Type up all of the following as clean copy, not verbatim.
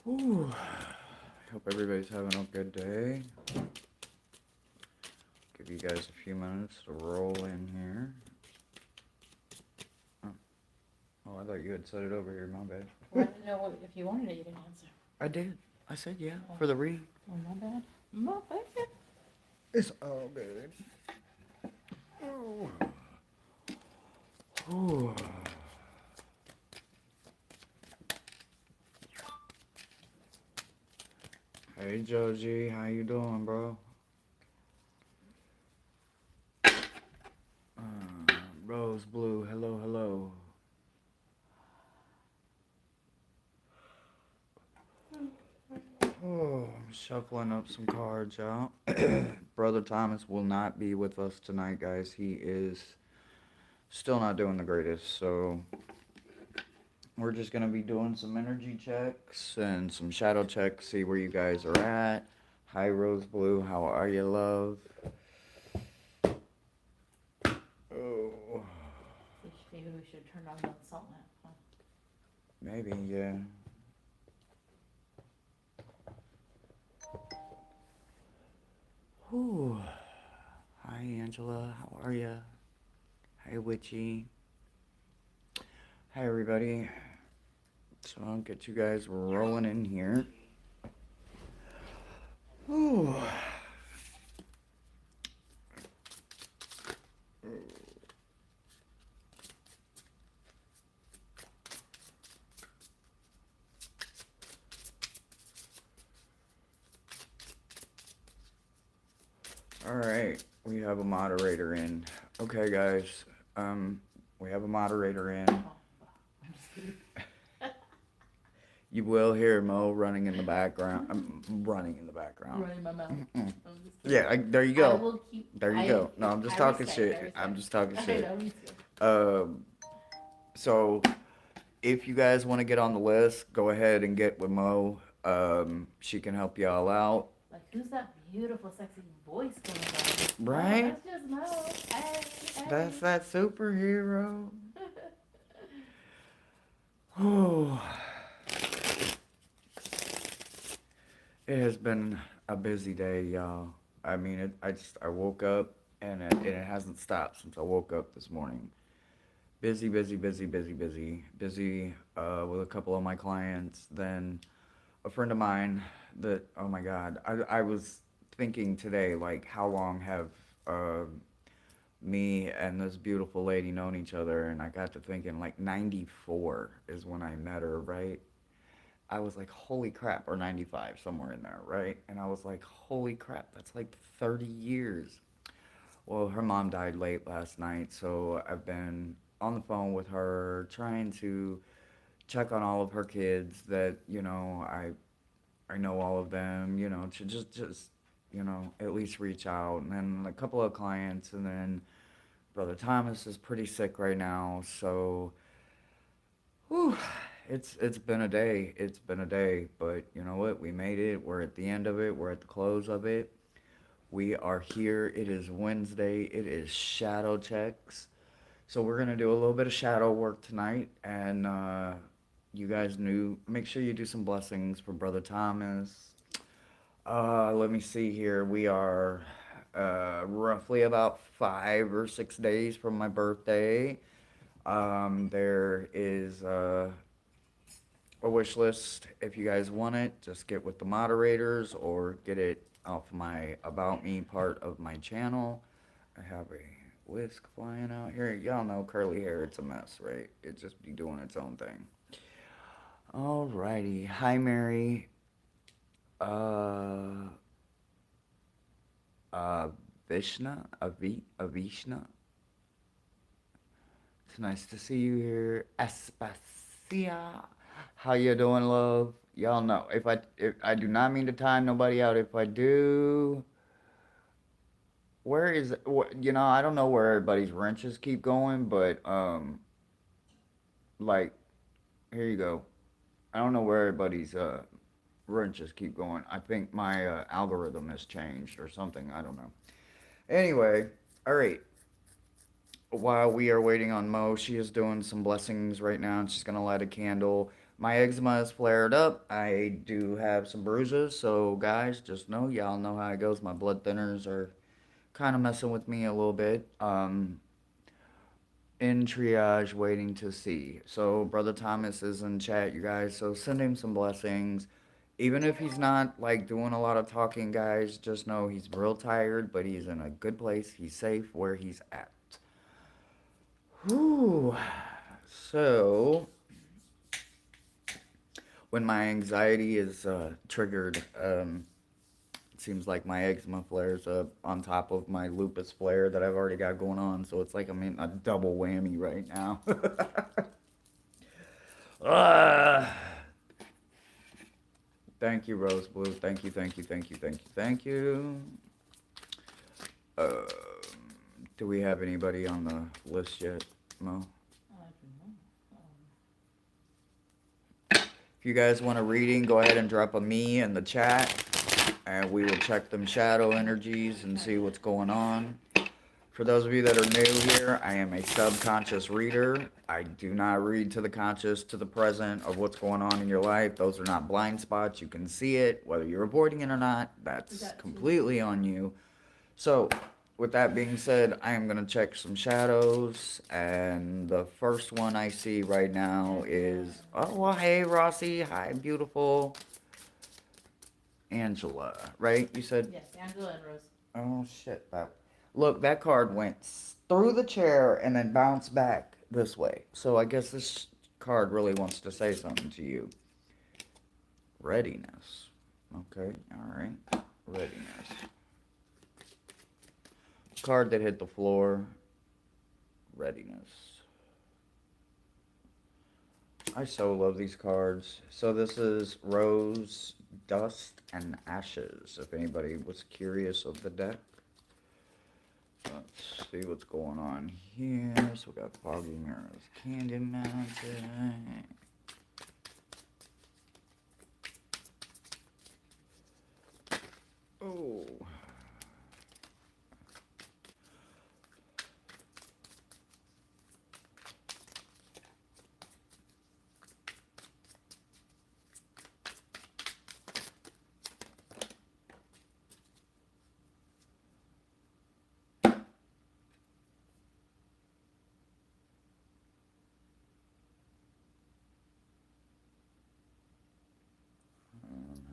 Whew. Hope everybody's having a good day. Give you guys a few minutes to roll in here. Oh, I thought you had set it over here. My bad. Well, I didn't know if you wanted it, you didn't answer. I did. I said yeah for the read. Oh, my bad. My bad. It's all good. Oh. Oh. Hey Joji, how you doing, bro? Rose Blue, hello, hello. Oh, I'm shuffling up some cards, y'all. Brother Thomas will not be with us tonight, guys. He is still not doing the greatest, so we're just going to be doing some energy checks and some shadow checks, see where you guys are at. Hi, Rose Blue. How are you, love? Oh. Maybe we should turn on the salt lamp, huh? Maybe, yeah. Whew. Hi, Angela. How are you? Hi, Witchy. Hi, everybody. So I'll get you guys rolling in here. Whew. All right, we have a moderator in. Okay, guys. We have a moderator in. I'm just kidding. You will hear Mo running in the background. I'm running in the background. Running my mouth. Mm-mm. I'm just kidding. Yeah, there you I go. will keep. There you go. No, I'm just I talking respect, I shit. I'm respect. just talking shit. I know, me too. So if you guys want to get on the list, go ahead and get with Mo. She can help y'all out. Like, who's that beautiful, sexy voice coming from? Right? Oh, that's just Mo. Hey, hey. That's that superhero. Oh, it has been a busy day, y'all. I mean, I woke up and it hasn't stopped since I woke up this morning. Busy, busy, busy, busy, busy, busy with a couple of my clients. Then a friend of mine that, oh my God, I was thinking today, like, how long have uh, me and this beautiful lady known each other? And I got to thinking, like, 94 is when I met her, right? I was like, holy crap, or 95, somewhere in there, right? And I was like, holy crap, that's like 30 years. Well, her mom died late last night, so I've been on the phone with her trying to check on all of her kids that, I know all of them, to just at least reach out. And then a couple of clients, and then Brother Thomas is pretty sick right now, so whew, it's been a day. It's been a day, but you know what? We made it. We're at the end of it. We're at the close of it. We are here. It is Wednesday. It is shadow checks. So we're gonna do a little bit of shadow work tonight, and you guys make sure you do some blessings for Brother Thomas. Let me see here. We are roughly about 5 or 6 days from my birthday. There is a wish list. If you guys want it, just get with the moderators or get it off my About Me part of my channel. I have a whisk flying out here. Y'all know curly hair, it's a mess, right? It just be doing its own thing. Alrighty. Hi, Mary. Uh, uh, Avishna. It's nice to see you here. Aspasia. How you doing, love? Y'all know if I do not mean to time nobody out. If I do, where is I don't know where everybody's wrenches keep going, but like here you go. I don't know where everybody's wrenches keep going. I think my algorithm has changed or something. I don't know. Anyway, all right. While we are waiting on Mo, she is doing some blessings right now, and she's gonna light a candle. My eczema has flared up. I do have some bruises, so guys, just know y'all know how it goes. My blood thinners are kind of messing with me a little bit. In triage, waiting to see. So Brother Thomas is in chat, you guys. So send him some blessings. Even if he's not like doing a lot of talking, guys, just know he's real tired, but he's in a good place. He's safe where he's at. Whew. So when my anxiety is triggered, it seems like my eczema flares up on top of my lupus flare that I've already got going on. So it's like I'm in a double whammy right now. Ah, thank you, Rose Blue. Thank you, thank you, thank you, thank you, thank you. Um, do we have anybody on the list yet, Mo? I don't know. If you guys want a reading, go ahead and drop a me in the chat, and we will check them shadow energies and see what's going on. For those of you that are new here, I am a subconscious reader. I do not read to the conscious, to the present of what's going on in your life. Those are not blind spots. You can see it, whether you're avoiding it or not. That's completely on you. So, with that being said, I am going to check some shadows. And the first one I see right now is, oh, well, hey, Rossi. Hi, beautiful. Angela, right? You said? Yes, Angela and Rose. Oh, shit. Look, that card went through the chair and then bounced back this way. So I guess this card really wants to say something to you. Readiness. Okay, alright. Readiness. Card that hit the floor. Readiness. I so love these cards. So this is Rose, Dust, and Ashes, if anybody was curious of the deck. Let's see what's going on here. So we got Foggy Mirrors, Candy Magic. Oh.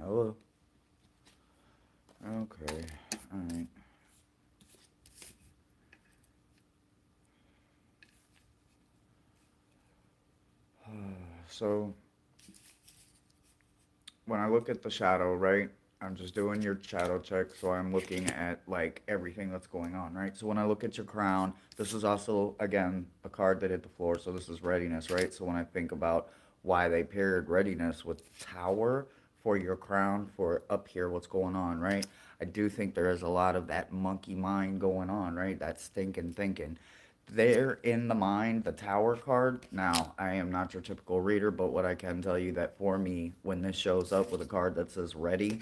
Hello. Okay. Alright. So, when I look at the shadow, right? I'm just doing your shadow check, so I'm looking at like everything that's going on, right? So when I look at your crown, this is also again a card that hit the floor, so this is readiness, right? So when I think about why they paired readiness with tower for your crown for up here, what's going on, right? I do think there is a lot of that monkey mind going on, right? That stinking thinking. There in the mind, the tower card. Now, I am not your typical reader, but what I can tell you that for me, when this shows up with a card that says ready,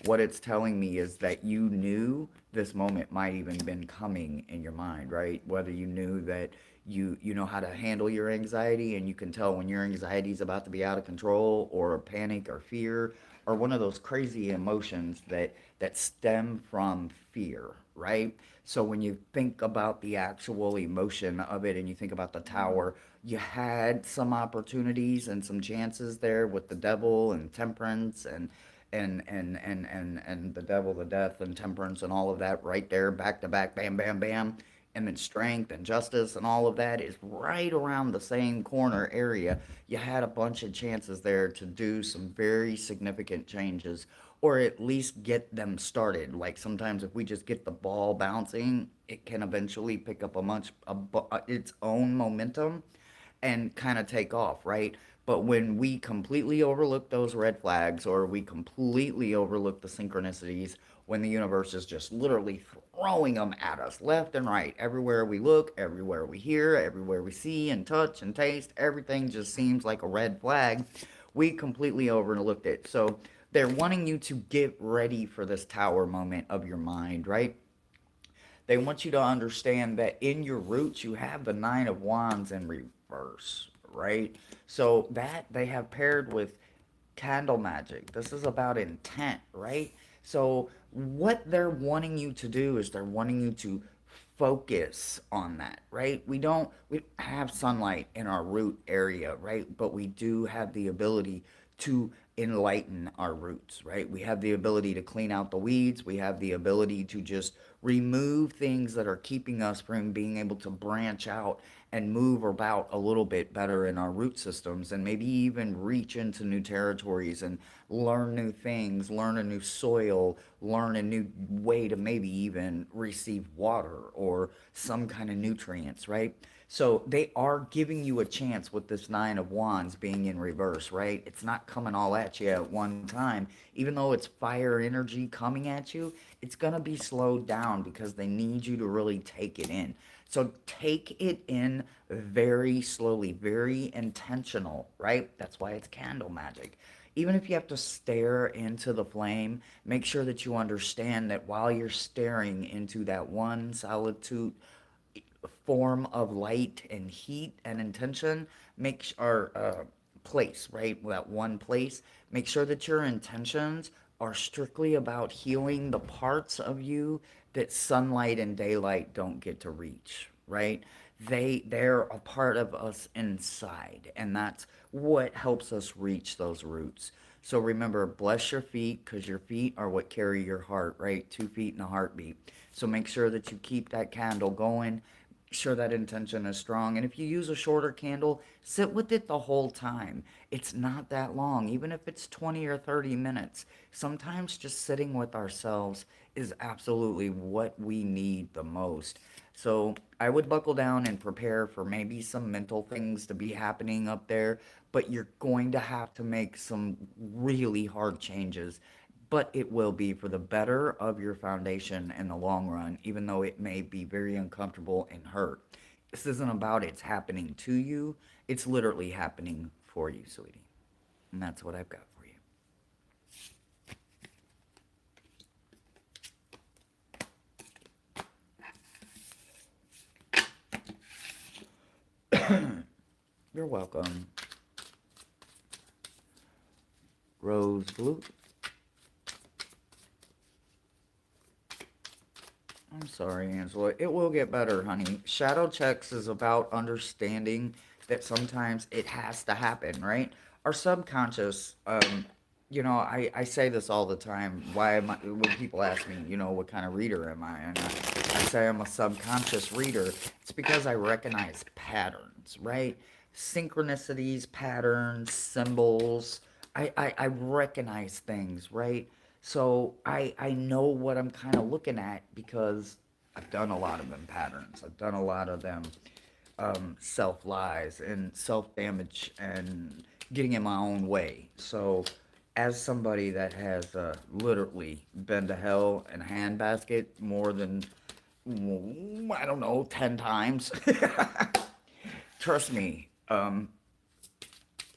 what it's telling me is that you knew this moment might even been coming in your mind, right? Whether you knew that you know how to handle your anxiety and you can tell when your anxiety is about to be out of control or panic or fear or one of those crazy emotions that stem from fear, right? So when you think about the actual emotion of it and you think about the tower, you had some opportunities and some chances there with the devil and temperance and the devil, the death and temperance and all of that right there back to back, bam, bam, bam. And then strength and justice and all of that is right around the same corner area. You had a bunch of chances there to do some very significant changes or at least get them started. Like sometimes if we just get the ball bouncing, it can eventually pick up its own momentum and kind of take off, right? But when we completely overlook those red flags or we completely overlook the synchronicities, when the universe is just literally throwing them at us left and right, everywhere we look, everywhere we hear, everywhere we see and touch and taste, everything just seems like a red flag. We completely overlooked it. So they're wanting you to get ready for this tower moment of your mind, right? They want you to understand that in your roots, you have the Nine of Wands in reverse, right? So that they have paired with candle magic. This is about intent, right? So what they're wanting you to do is they're wanting you to focus on that, right? We have sunlight in our root area, right? But we do have the ability to enlighten our roots, right? We have the ability to clean out the weeds. We have the ability to just remove things that are keeping us from being able to branch out and move about a little bit better in our root systems, and maybe even reach into new territories and learn new things, learn a new soil, learn a new way to maybe even receive water or some kind of nutrients, right? So they are giving you a chance with this Nine of Wands being in reverse, right? It's not coming all at you at one time. Even though it's fire energy coming at you, it's going to be slowed down because they need you to really take it in. So take it in very slowly, very intentional, right? That's why it's candle magic. Even if you have to stare into the flame, make sure that you understand that while you're staring into that one solitude form of light and heat and intention, make our place, right? That one place. Make sure that your intentions are strictly about healing the parts of you that sunlight and daylight don't get to reach, right? They're a part of us inside, and that's what helps us reach those roots. So remember, bless your feet, because your feet are what carry your heart, right? 2 feet and a heartbeat. So make sure that you keep that candle going. Sure that intention is strong. And if you use a shorter candle, sit with it the whole time. It's not that long, even if it's 20 or 30 minutes. Sometimes just sitting with ourselves is absolutely what we need the most. So I would buckle down and prepare for maybe some mental things to be happening up there, but you're going to have to make some really hard changes, but it will be for the better of your foundation in the long run, even though it may be very uncomfortable and hurt. This isn't about it's happening to you, it's literally happening for you, sweetie. And that's what I've got for you. You're welcome. Rose blue. I'm sorry, Angela. It will get better, honey. Shadow checks is about understanding that sometimes it has to happen, right? Our subconscious, I say this all the time. Why am I, when people ask me, what kind of reader am I? And I say I'm a subconscious reader. It's because I recognize patterns, right? Synchronicities, patterns, symbols. I recognize things, right? So I know what I'm kind of looking at because I've done a lot of them patterns. I've done a lot of them self lies and self damage and getting in my own way. So, as somebody that has literally been to hell in a handbasket more than, I don't know, 10 times, trust me,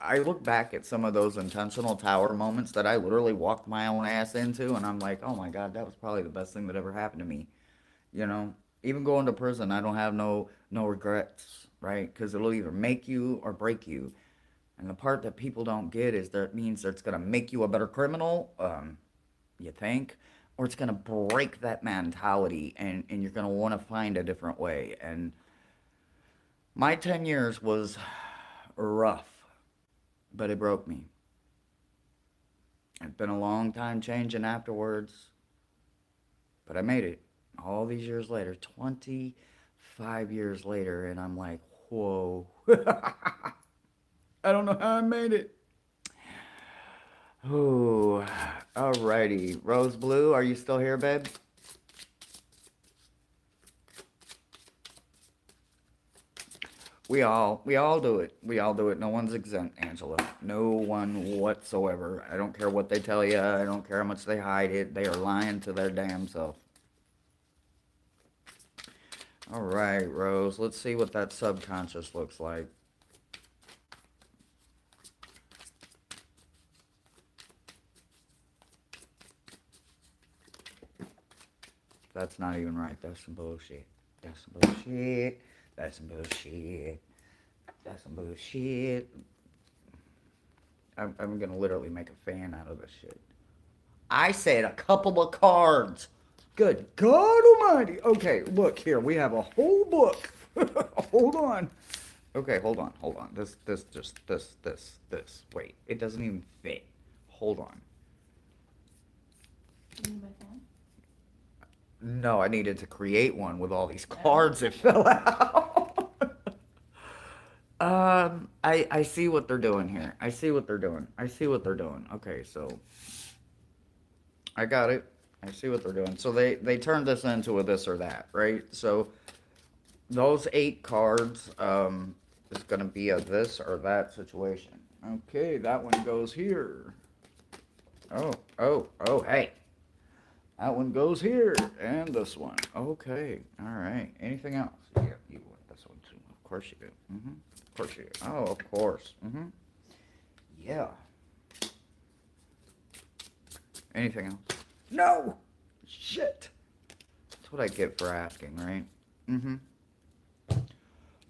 I look back at some of those intentional tower moments that I literally walked my own ass into, and I'm like, oh my God, that was probably the best thing that ever happened to me. You know, even going to prison, I don't have no regrets, right? Because it'll either make you or break you. And the part that people don't get is that it means that it's gonna make you a better criminal, you think, or it's gonna break that mentality, and you're gonna want to find a different way. And my 10 years was rough, but it broke me. It's been a long time changing afterwards, but I made it. All these years later, 25 years later, and I'm like, whoa. I don't know how I made it. Ooh, alrighty. Rose Blue, are you still here, babe? We all do it. We all do it. No one's exempt, Angela. No one whatsoever. I don't care what they tell you. I don't care how much they hide it. They are lying to their damn self. All right, Rose. Let's see what that subconscious looks like. That's not even right. That's some bullshit. That's some bullshit. That's some bullshit. That's some bullshit. I'm gonna literally make a fan out of this shit. I said a couple of cards. Good God Almighty. Okay, look here. We have a whole book. Hold on. Okay, hold on. This. Wait, it doesn't even fit. Hold on. You need my phone? No, I needed to create one with all these Oh. cards that fell out. I see what they're doing here. I see what they're doing. I see what they're doing. Okay, so I got it. I see what they're doing. So they turned this into a this or that, right? So those 8 cards is gonna be a this or that situation. Okay, that one goes here. Hey, that one goes here, and this one. Okay, all right. Anything else? Yeah, you want this one too. Of course you do. Of course you do. Oh, of course. Yeah. Anything else? No. Shit. That's what I get for asking, right?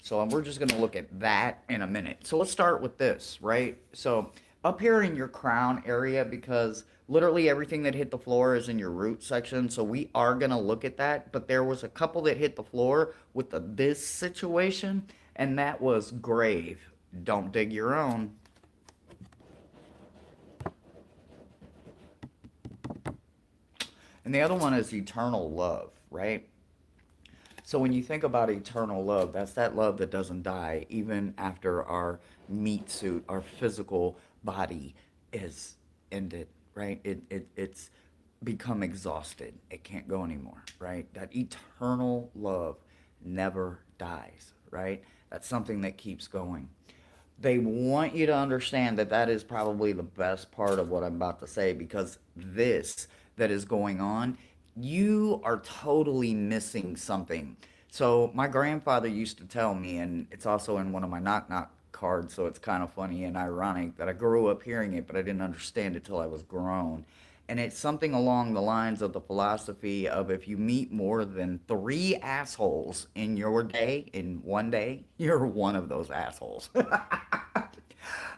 So we're just going to look at that in a minute. So let's start with this, right? So up here in your crown area, because literally everything that hit the floor is in your root section. So we are going to look at that. But there was a couple that hit the floor with this situation, and that was grave. Don't dig your own. And the other one is eternal love, right? So when you think about eternal love, that's that love that doesn't die even after our meat suit, our physical body is ended, right? It's become exhausted. It can't go anymore, right? That eternal love never dies, right? That's something that keeps going. They want you to understand that that is probably the best part of what I'm about to say, because this that is going on, you are totally missing something. So my grandfather used to tell me, and it's also in one of my knock knock cards, so it's kind of funny and ironic that I grew up hearing it, but I didn't understand it till I was grown. And it's something along the lines of the philosophy of, if you meet more than 3 assholes in your day, in one day, you're one of those assholes.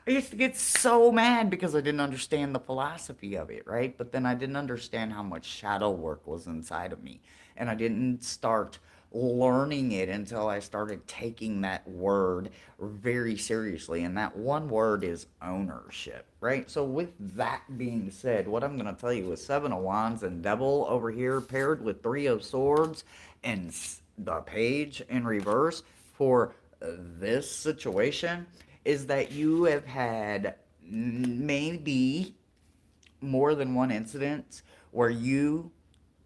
I used to get so mad because I didn't understand the philosophy of it, right? But then I didn't understand how much shadow work was inside of me. And I didn't start learning it until I started taking that word very seriously. And that one word is ownership, right? So, with that being said, what I'm going to tell you is 7 of Wands and Devil over here paired with 3 of Swords and the Page in reverse for this situation is that you have had maybe more than one incident where you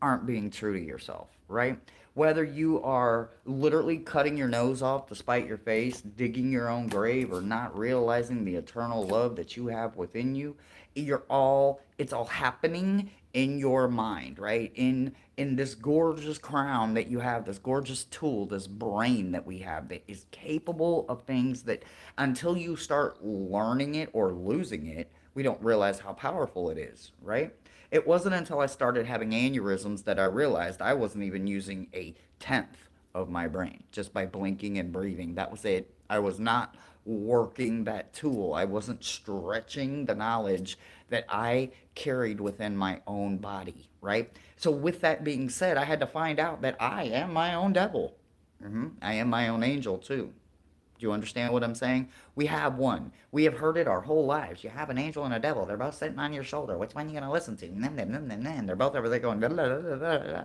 aren't being true to yourself, right? Whether you are literally cutting your nose off to spite your face, digging your own grave, or not realizing the eternal love that you have within you, it's all happening in your mind, right? In this gorgeous crown that you have, this gorgeous tool, this brain that we have that is capable of things that, until you start learning it or losing it, we don't realize how powerful it is, right? It wasn't until I started having aneurysms that I realized I wasn't even using a tenth of my brain just by blinking and breathing. That was it. I was not working that tool. I wasn't stretching the knowledge that I carried within my own body, right? So, with that being said, I had to find out that I am my own devil. I am my own angel too. Do you understand what I'm saying? We have one. We have heard it our whole lives. You have an angel and a devil. They're both sitting on your shoulder. Which one are you going to listen to? They're both over there going. Da, da, da, da, da.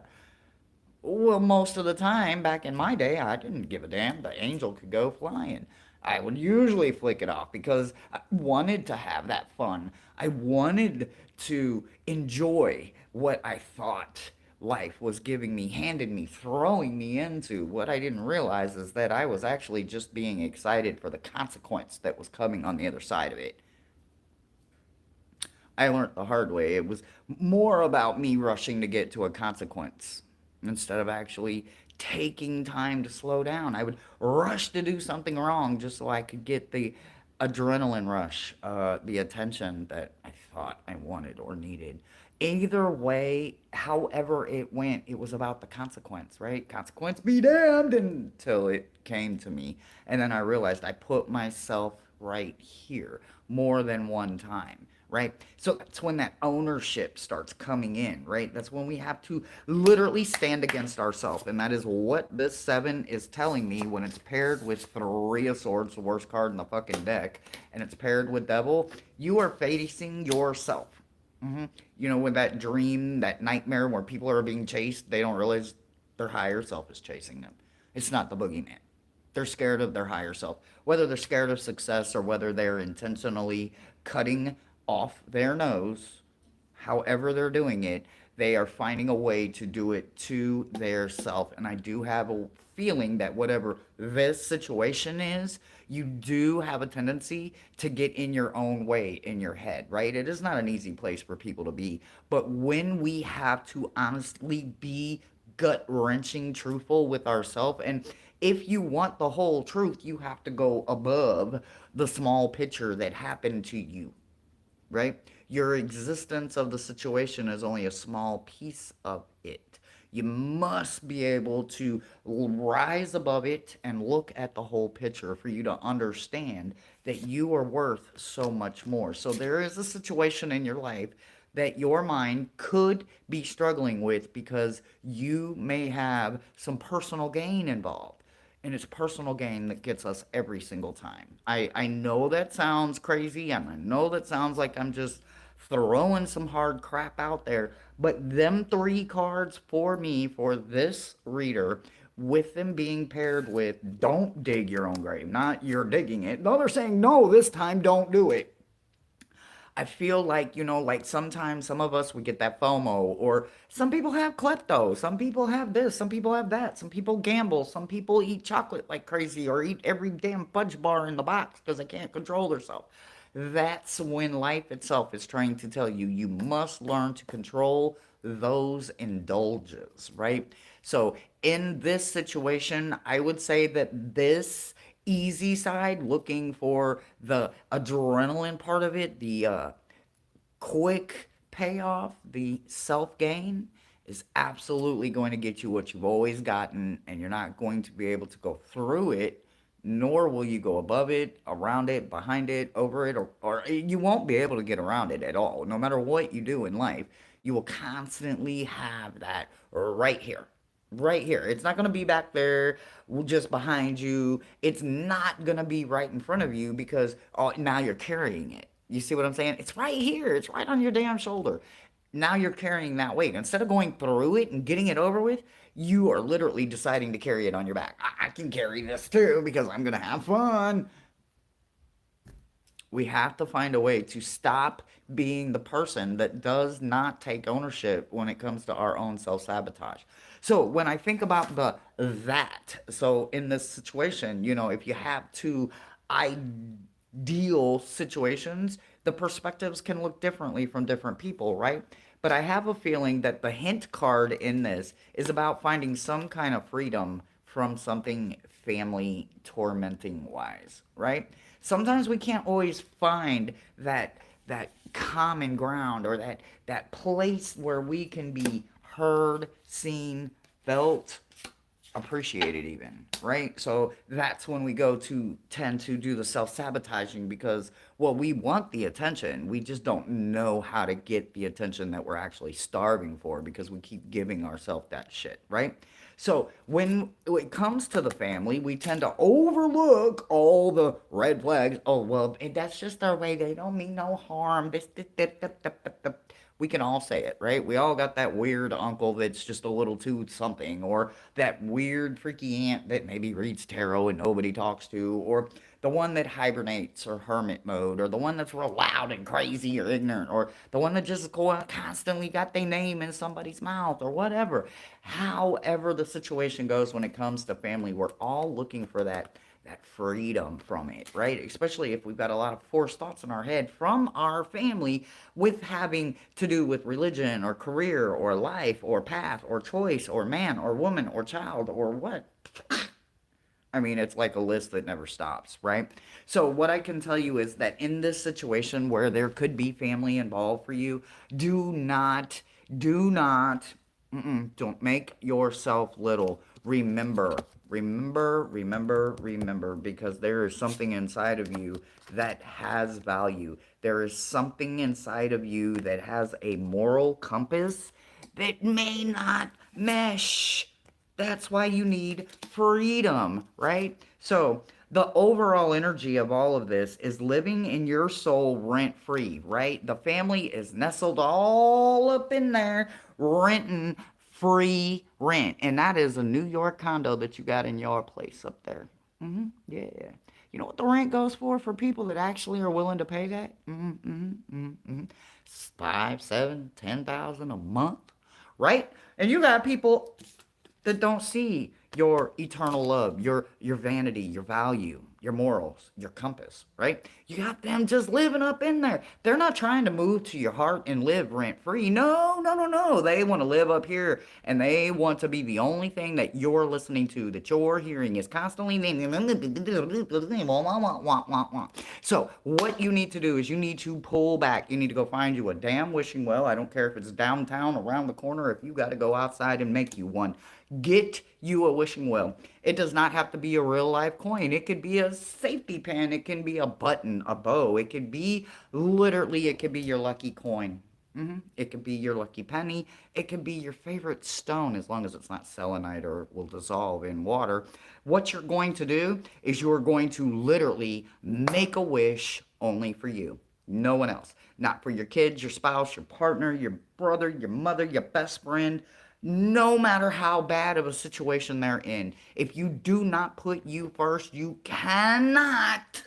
Well, most of the time, back in my day, I didn't give a damn. The angel could go flying. I would usually flick it off because I wanted to have that fun. I wanted to enjoy what I thought life was giving me, handed me, throwing me into. What I didn't realize is that I was actually just being excited for the consequence that was coming on the other side of it. I learned the hard way. It was more about me rushing to get to a consequence instead of actually taking time to slow down. I would rush to do something wrong just so I could get the adrenaline rush, the attention that I thought I wanted or needed. Either way, however it went, it was about the consequence, right? Consequence be damned until it came to me. And then I realized I put myself right here more than one time, right? So that's when that ownership starts coming in, right? That's when we have to literally stand against ourselves. And that is what this seven is telling me when it's paired with three of swords, the worst card in the fucking deck, and it's paired with devil. You are facing yourself. You know, with that dream, that nightmare where people are being chased, they don't realize their higher self is chasing them. It's not the boogeyman. They're scared of their higher self. Whether they're scared of success or whether they're intentionally cutting off their nose, however they're doing it, they are finding a way to do it to their self. And I do have a feeling that whatever this situation is, you do have a tendency to get in your own way in your head, right? It is not an easy place for people to be. But when we have to honestly be gut wrenching truthful with ourselves, and if you want the whole truth, you have to go above the small picture that happened to you, right? Your existence of the situation is only a small piece of it. You must be able to rise above it and look at the whole picture for you to understand that you are worth so much more. So there is a situation in your life that your mind could be struggling with because you may have some personal gain involved, and it's personal gain that gets us every single time. I know that sounds crazy, and I know that sounds like I'm just throwing some hard crap out there, but them three cards for me, for this reader, with them being paired with don't dig your own grave, not you're digging it. No, they're saying no, this time don't do it. I feel like, like sometimes some of us we get that FOMO, or some people have klepto, some people have this, some people have that, some people gamble, some people eat chocolate like crazy or eat every damn fudge bar in the box because they can't control themselves. That's when life itself is trying to tell you you must learn to control those indulges, right? So in this situation, I would say that this easy side, looking for the adrenaline part of it, the quick payoff, the self gain, is absolutely going to get you what you've always gotten, and you're not going to be able to go through it, nor will you go above it, around it, behind it, over it, or you won't be able to get around it at all. No matter what you do in life, you will constantly have that right here. Right here. It's not going to be back there, just behind you. It's not going to be right in front of you because now you're carrying it. You see what I'm saying? It's right here. It's right on your damn shoulder. Now you're carrying that weight. Instead of going through it and getting it over with, you are literally deciding to carry it on your back. I can carry this too because I'm going to have fun. We have to find a way to stop being the person that does not take ownership when it comes to our own self-sabotage. So when I think about the that, so in this situation, if you have two ideal situations, the perspectives can look differently from different people, right? But I have a feeling that the hint card in this is about finding some kind of freedom from something family tormenting wise, right? Sometimes we can't always find that common ground, or that place where we can be heard, seen, felt, appreciated even, right? So that's when we go to tend to do the self-sabotaging because, well, we want the attention, we just don't know how to get the attention that we're actually starving for because we keep giving ourselves that shit, right? So when it comes to the family, we tend to overlook all the red flags. Oh, well, that's just their way, they don't mean no harm, this. We can all say it, right? We all got that weird uncle that's just a little too something, or that weird freaky aunt that maybe reads tarot and nobody talks to, or the one that hibernates or hermit mode, or the one that's real loud and crazy or ignorant, or the one that just constantly got their name in somebody's mouth, or whatever. However the situation goes when it comes to family, we're all looking for that freedom from it, right? Especially if we've got a lot of forced thoughts in our head from our family with having to do with religion or career or life or path or choice or man or woman or child or what. I mean, it's like a list that never stops, right? So, what I can tell you is that in this situation where there could be family involved for you, do not, do not, don't make yourself little. Remember, because there is something inside of you that has value. There is something inside of you that has a moral compass that may not mesh. That's why you need freedom, right? So, the overall energy of all of this is living in your soul rent free, right? The family is nestled all up in there, renting free rent. And that is a New York condo that you got in your place up there. Yeah. You know what the rent goes for people that actually are willing to pay that? 5, 7, 10,000 a month, right? And you got people that don't see your eternal love, your vanity, your value, your morals, your compass, right? You got them just living up in there. They're not trying to move to your heart and live rent free. No, no, no, no. They want to live up here and they want to be the only thing that you're listening to, that you're hearing is constantly. So, what you need to do is you need to pull back. You need to go find you a damn wishing well. I don't care if it's downtown, around the corner, if you got to go outside and make you one. Get you a wishing well. It does not have to be a real life coin. It could be a safety pin. It can be a button, a bow. It could be literally, it could be your lucky coin. It could be your lucky penny. It could be your favorite stone, as long as it's not selenite or will dissolve in water. What you're going to do is you're going to literally make a wish only for you. No one else. Not for your kids, your spouse, your partner, your brother, your mother, your best friend. No matter how bad of a situation they're in, if you do not put you first, you cannot,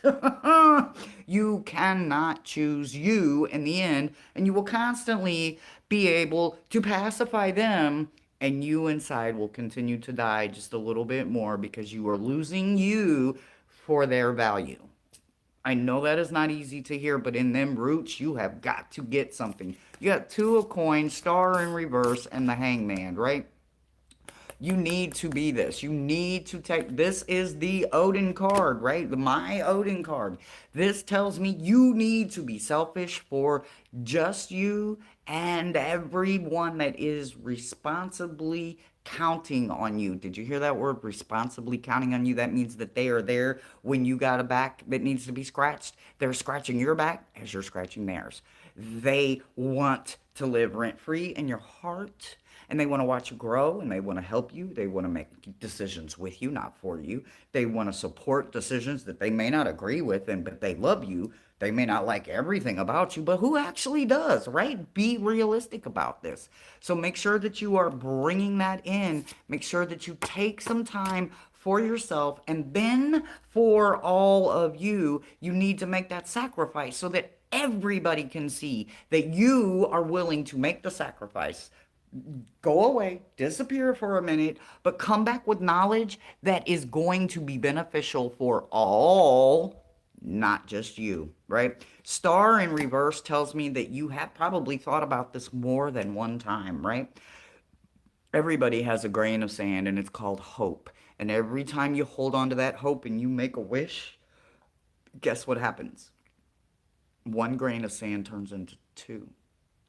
you cannot choose you in the end, and you will constantly be able to pacify them, and you inside will continue to die just a little bit more because you are losing you for their value. I know that is not easy to hear, but in them roots, you have got to get something. You got two of coins, star in reverse, and the hangman, right? You need to be this. You need to take this is the Odin card, right? My Odin card. This tells me you need to be selfish for just you and everyone that is responsibly counting on you. Did you hear that word? Responsibly counting on you. That means that they are there when you got a back that needs to be scratched. They're scratching your back as you're scratching theirs. They want to live rent free in your heart, and they want to watch you grow, and they want to help you. They want to make decisions with you, not for you. They want to support decisions that they may not agree with, but they love you. They may not like everything about you, but who actually does, right? Be realistic about this. So make sure that you are bringing that in. Make sure that you take some time for yourself, and then for all of you, you need to make that sacrifice so that everybody can see that you are willing to make the sacrifice. Go away, disappear for a minute, but come back with knowledge that is going to be beneficial for all, not just you, right? Star in reverse tells me that you have probably thought about this more than one time, right? Everybody has a grain of sand, and it's called hope. And every time you hold on to that hope and you make a wish, guess what happens? One grain of sand turns into two.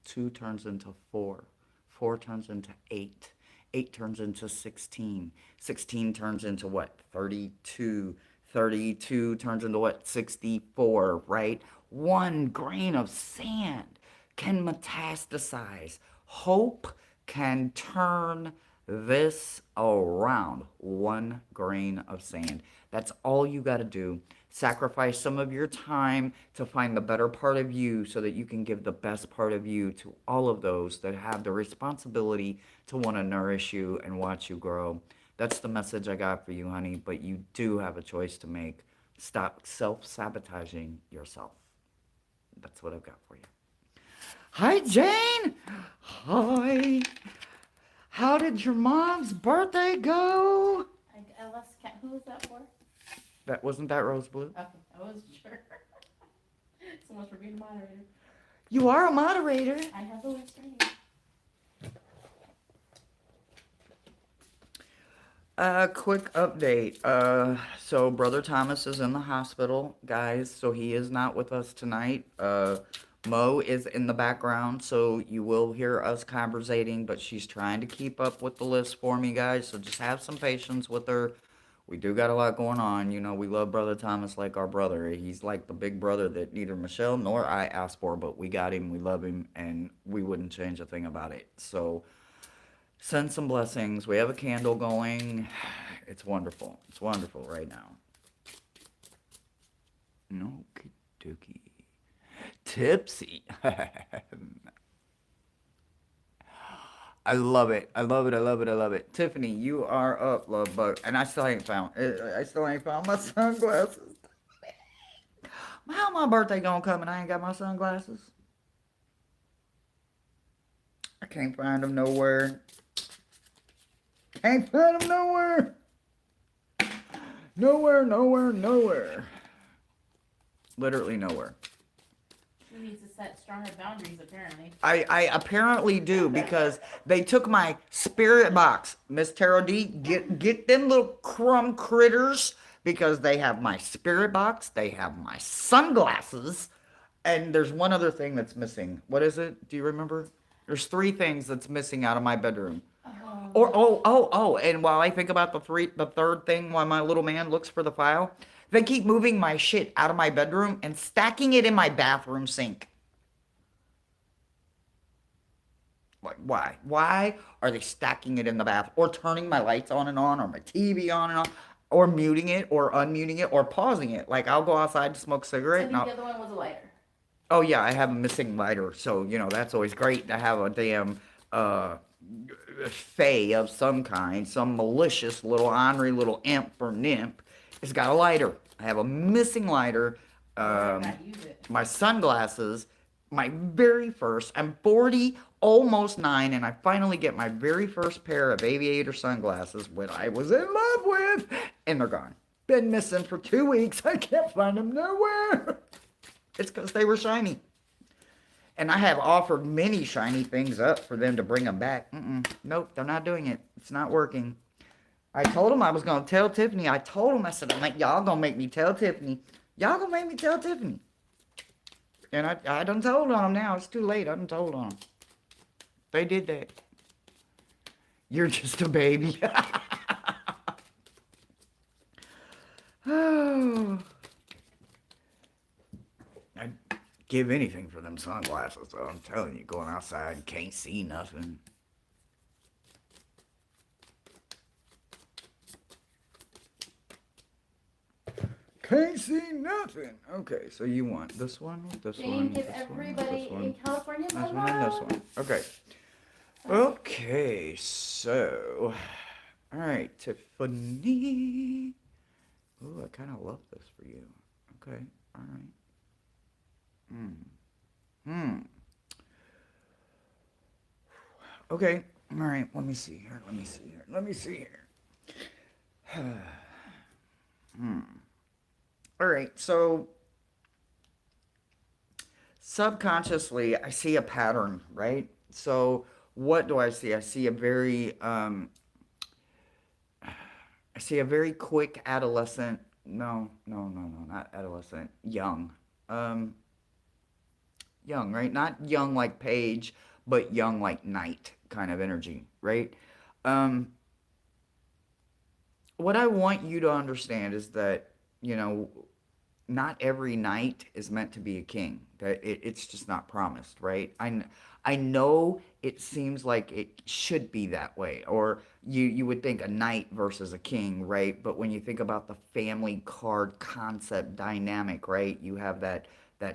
Two turns into four. Four turns into eight. Eight turns into 16. 16 turns into what? 32. 32 turns into what? 64, right? One grain of sand can metastasize. Hope can turn this around. One grain of sand. That's all you got to do. Sacrifice some of your time to find the better part of you so that you can give the best part of you to all of those that have the responsibility to want to nourish you and watch you grow. That's the message I got for you, honey, but you do have a choice to make. Stop self-sabotaging yourself. That's what I've got for you. Hi, Jane. Hi. How did your mom's birthday go? I lost count. Who was that for? That wasn't that rose blue? Okay, I wasn't sure. So much for being a moderator. You are a moderator. I have the worst name. Quick update. So Brother Thomas is in the hospital, guys, so he is not with us tonight. Mo is in the background, so you will hear us conversating, but she's trying to keep up with the list for me, guys, so just have some patience with her. We do got a lot going on. You know, we love Brother Thomas like our brother. He's like the big brother that neither Michelle nor I asked for, but we got him, we love him, and we wouldn't change a thing about it. So, send some blessings. We have a candle going. It's wonderful. It's wonderful right now. No dookie. Tipsy. I love it. I love it. I love it. I love it. Tiffany, you are up, love bug. And I still ain't found my sunglasses. How my birthday gonna come and I ain't got my sunglasses? I can't find them nowhere. Can't find them nowhere. Nowhere, nowhere, nowhere. Literally nowhere. She needs to set stronger boundaries, apparently. I apparently do because they took my spirit box. Miss Tarot D, get them little crumb critters because they have my spirit box, they have my sunglasses, and there's one other thing that's missing. What is it? Do you remember? There's three things that's missing out of my bedroom. Or and while I think about the third thing, while my little man looks for the file, they keep moving my shit out of my bedroom and stacking it in my bathroom sink. Like, why? Why are they stacking it in the bath or turning my lights on and on or my TV on and on or muting it or unmuting it or pausing it? Like, I'll go outside to smoke a cigarette I and think the other one was a lighter. oh, yeah, I have a missing lighter. So, that's always great to have a damn uh, fae of some kind, some malicious little ornery little imp or nymph has got a lighter. I have a missing lighter. Or not use it. My sunglasses, my very first, I'm 40, almost 9, and I finally get my very first pair of aviator sunglasses, what I was in love with, and they're gone. Been missing for 2 weeks. I can't find them nowhere. It's because they were shiny. And I have offered many shiny things up for them to bring them back. Nope, they're not doing it. It's not working. I told them I was going to tell Tiffany. I told them, I said, y'all going to make me tell Tiffany. Y'all going to make me tell Tiffany. And I done told on them now. It's too late. I done told on them. They did that. You're just a baby. Oh. I'd give anything for them sunglasses, though. I'm telling you, going outside, you can't see nothing. Can't see nothing. Okay, so you want this one, this Jane, one, give this everybody one, in California this love. one, and this one. Okay. Okay, so. Alright, Tiffany. Ooh, I kind of love this for you. Okay, alright. Okay, alright, let me see here. Alright, so subconsciously, I see a pattern, right? So, what do I see? I see a very quick adolescent. No, not adolescent. Young. Um, young, right? Not young like Paige, but young like Night kind of energy, right? Um, what I want you to understand is that, you know, not every knight is meant to be a king. It's just not promised, right? I know it seems like it should be that way, or you would think a knight versus a king, right? But when you think about the family card concept dynamic, right? You have that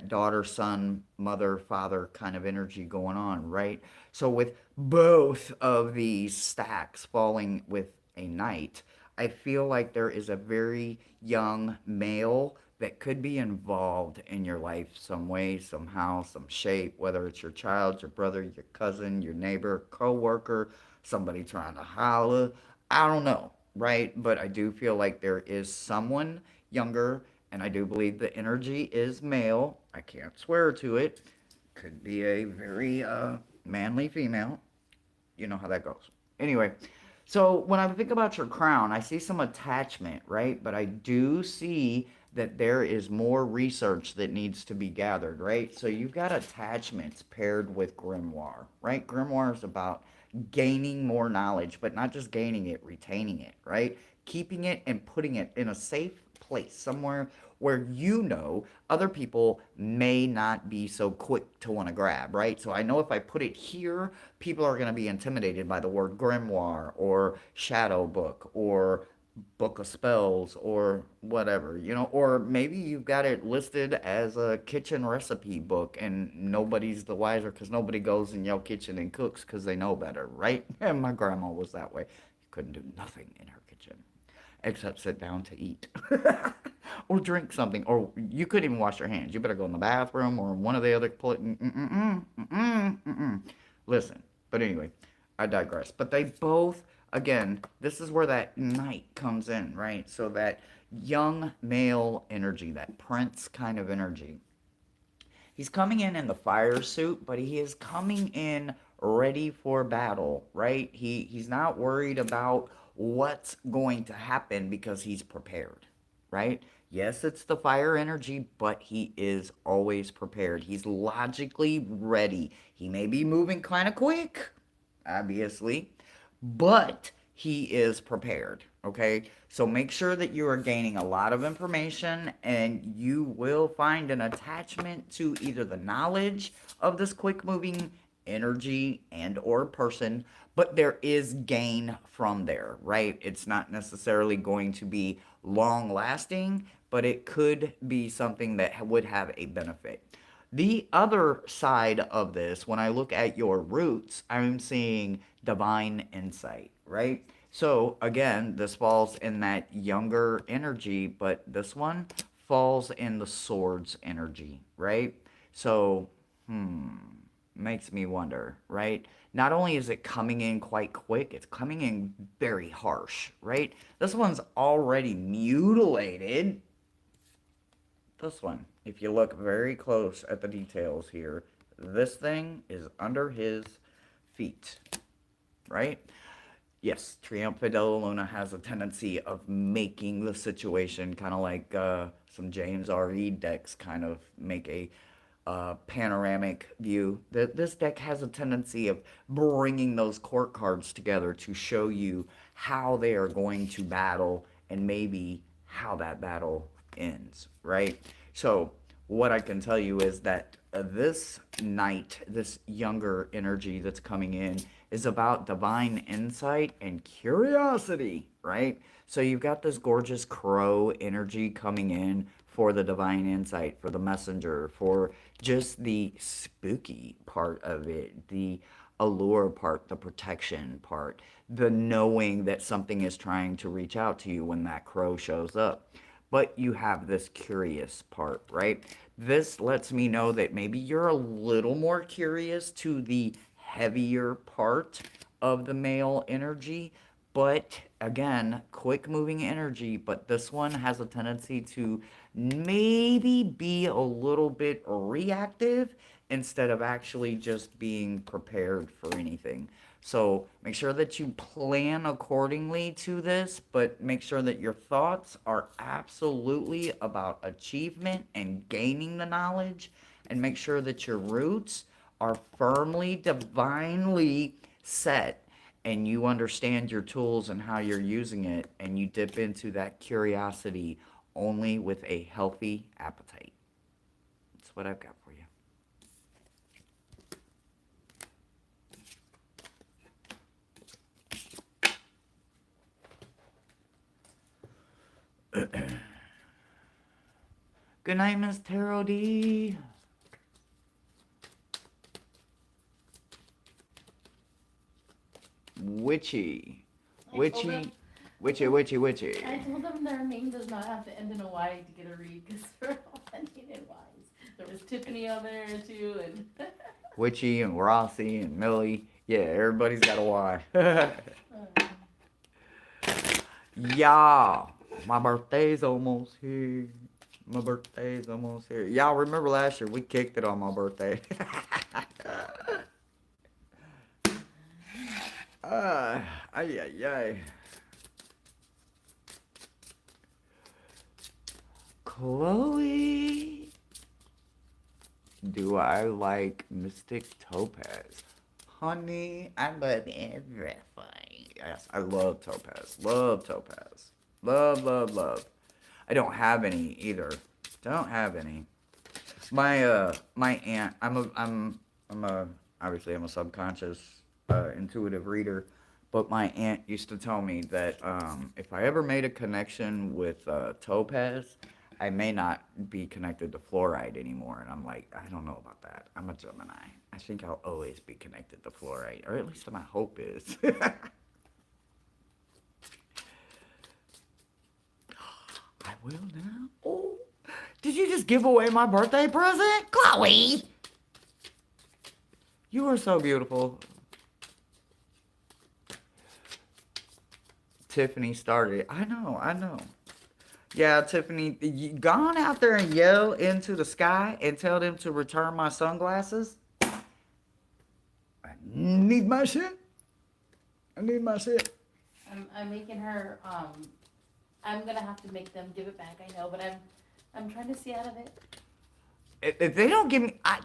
daughter, son, mother, father kind of energy going on, right? So with both of these stacks falling with a knight, I feel like there is a very young male that could be involved in your life some way, somehow, some shape, whether it's your child, your brother, your cousin, your neighbor, coworker, somebody trying to holler. I don't know, right? But I do feel like there is someone younger, and I do believe the energy is male. I can't swear to it. Could be a very manly female. You know how that goes. Anyway, So when I think about your crown, I see some attachment, right? But I do see that there is more research that needs to be gathered, right? So you've got attachments paired with grimoire, right? Grimoire is about gaining more knowledge, but not just gaining it, retaining it, right? Keeping it and putting it in a safe place, somewhere where you know other people may not be so quick to want to grab, right? So I know if I put it here, people are going to be intimidated by the word grimoire or shadow book or book of spells or whatever, or maybe you've got it listed as a kitchen recipe book and nobody's the wiser because nobody goes in your kitchen and cooks because they know better, right? And my grandma was that way. You couldn't do nothing in her kitchen except sit down to eat or drink something, or you couldn't even wash your hands. You better go in the bathroom or one of the other listen. But anyway, I digress. But they both, again, this is where that knight comes in, right? So that young male energy, that prince kind of energy, he's coming in the fire suit, but he is coming in ready for battle, right? He's not worried about what's going to happen because he's prepared, right? Yes, it's the fire energy, but he is always prepared. He's logically ready. He may be moving kind of quick, obviously, but he is prepared. Okay, so make sure that you are gaining a lot of information and you will find an attachment to either the knowledge of this quick moving energy and or person, but there is gain from there, right? It's not necessarily going to be long lasting, but it could be something that would have a benefit. The other side of this, when I look at your roots, I'm seeing divine insight, right? So again, this falls in that younger energy, but this one falls in the swords energy, right? So, makes me wonder, right? Not only is it coming in quite quick, it's coming in very harsh, right? This one's already mutilated. This one, if you look very close at the details here, this thing is under his feet, right? Yes, Triumph della Luna has a tendency of making the situation kind of like some James R.E. decks kind of make a panoramic view. This deck has a tendency of bringing those court cards together to show you how they are going to battle and maybe how that battle ends, right? So, what I can tell you is that this knight, this younger energy that's coming in, is about divine insight and curiosity, right? So you've got this gorgeous crow energy coming in for the divine insight, for the messenger, for just the spooky part of it, the allure part, the protection part, the knowing that something is trying to reach out to you when that crow shows up. But you have this curious part, right? This lets me know that maybe you're a little more curious to the heavier part of the male energy, but again, quick moving energy, but this one has a tendency to maybe be a little bit reactive instead of actually just being prepared for anything. So make sure that you plan accordingly to this, but make sure that your thoughts are absolutely about achievement and gaining the knowledge, and make sure that your roots are firmly, divinely set, and you understand your tools and how you're using it, and you dip into that curiosity only with a healthy appetite. That's what I've got for you. Good night, Miss Tarot D. Witchy. Witchy. Witchy. I told them their name does not have to end in a Y to get a read because they're all ending in Y's. There was Tiffany on there too, and Witchy and Rossi and Millie. Yeah, everybody's got a Y. Yeah, my birthday's almost here. My birthday's almost here. Y'all remember last year we kicked it on my birthday. I Ay, ay, ay. Chloe. Do I like Mystic Topaz? Honey, I love everything. Yes, I love Topaz. Love Topaz. Love, love, love. I don't have any either. Don't have any. My aunt. I'm a obviously I'm a subconscious, intuitive reader, but my aunt used to tell me that if I ever made a connection with topaz, I may not be connected to fluoride anymore. And I'm like, I don't know about that. I'm a Gemini. I think I'll always be connected to fluoride, or at least my hope is. I will now. Oh, did you just give away my birthday present, Chloe? You are so beautiful. Tiffany started. I know, I know. Yeah, Tiffany, you gone out there and yell into the sky and tell them to return my sunglasses? I need my shit. I need my shit. I'm making her, I'm gonna have to make them give it back, I know, but I'm trying to see out of it. If they don't give me, I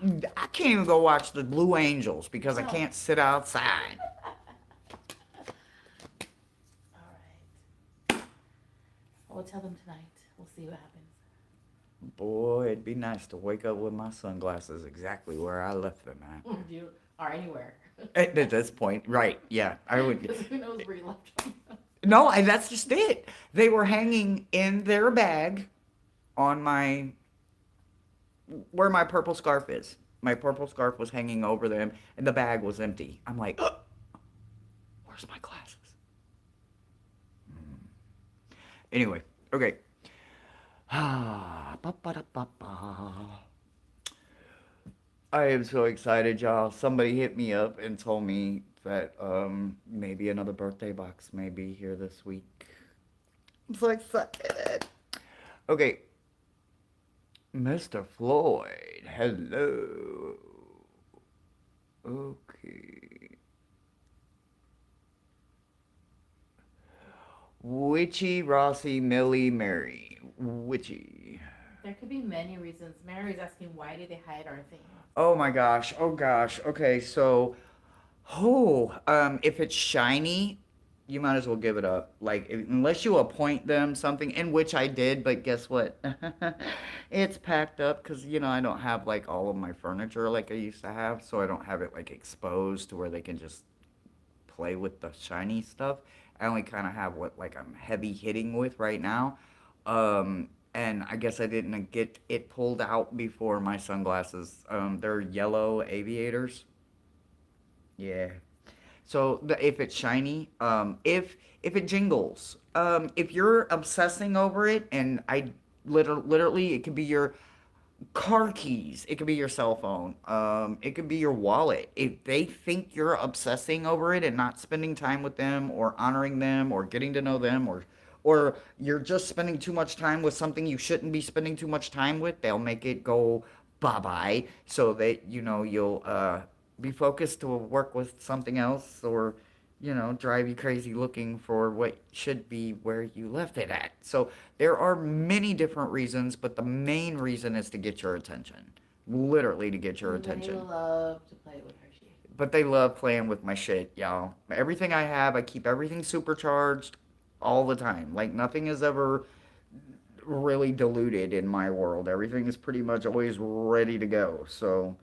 can't even go watch the Blue Angels because I Oh. can't sit outside. Alright. We'll tell them tonight. We'll see what happens. Boy, it'd be nice to wake up with my sunglasses exactly where I left them at. You or anywhere. At this point, right? Yeah, I would. Because who knows where you left them. No, that's just it. They were hanging in their bag on my where my purple scarf is. My purple scarf was hanging over them, and the bag was empty. I'm like, oh, where's my glasses? Anyway, okay. I am so excited, y'all. Somebody hit me up and told me that maybe another birthday box may be here this week. I'm so excited. Okay. Mr. Floyd, hello. Okay. Witchy, Rossi, Millie, Mary. Witchy. There could be many reasons. Mary's asking why did they hide our things? Oh my gosh. Oh gosh. Okay, so if it's shiny, you might as well give it up. Like, unless you appoint them something, in which I did, but guess what? It's packed up because, I don't have like all of my furniture like I used to have, so I don't have it like exposed to where they can just play with the shiny stuff. I only kind of have what like I'm heavy hitting with right now. And I guess I didn't get it pulled out before my sunglasses. They're yellow aviators. Yeah. So if it's shiny, if it jingles, if you're obsessing over it, and literally, it could be your car keys, it could be your cell phone, it could be your wallet. If they think you're obsessing over it and not spending time with them or honoring them or getting to know them, or you're just spending too much time with something you shouldn't be spending too much time with, they'll make it go bye bye so that you'll be focused to work with something else, or drive you crazy looking for what should be where you left it at. So there are many different reasons, but the main reason is to get your attention. Literally to get your And they attention. love to play with Hershey. But they love playing with my shit, y'all. Everything I have, I keep everything supercharged all the time. Like, nothing is ever really diluted in my world. Everything is pretty much always ready to go. So,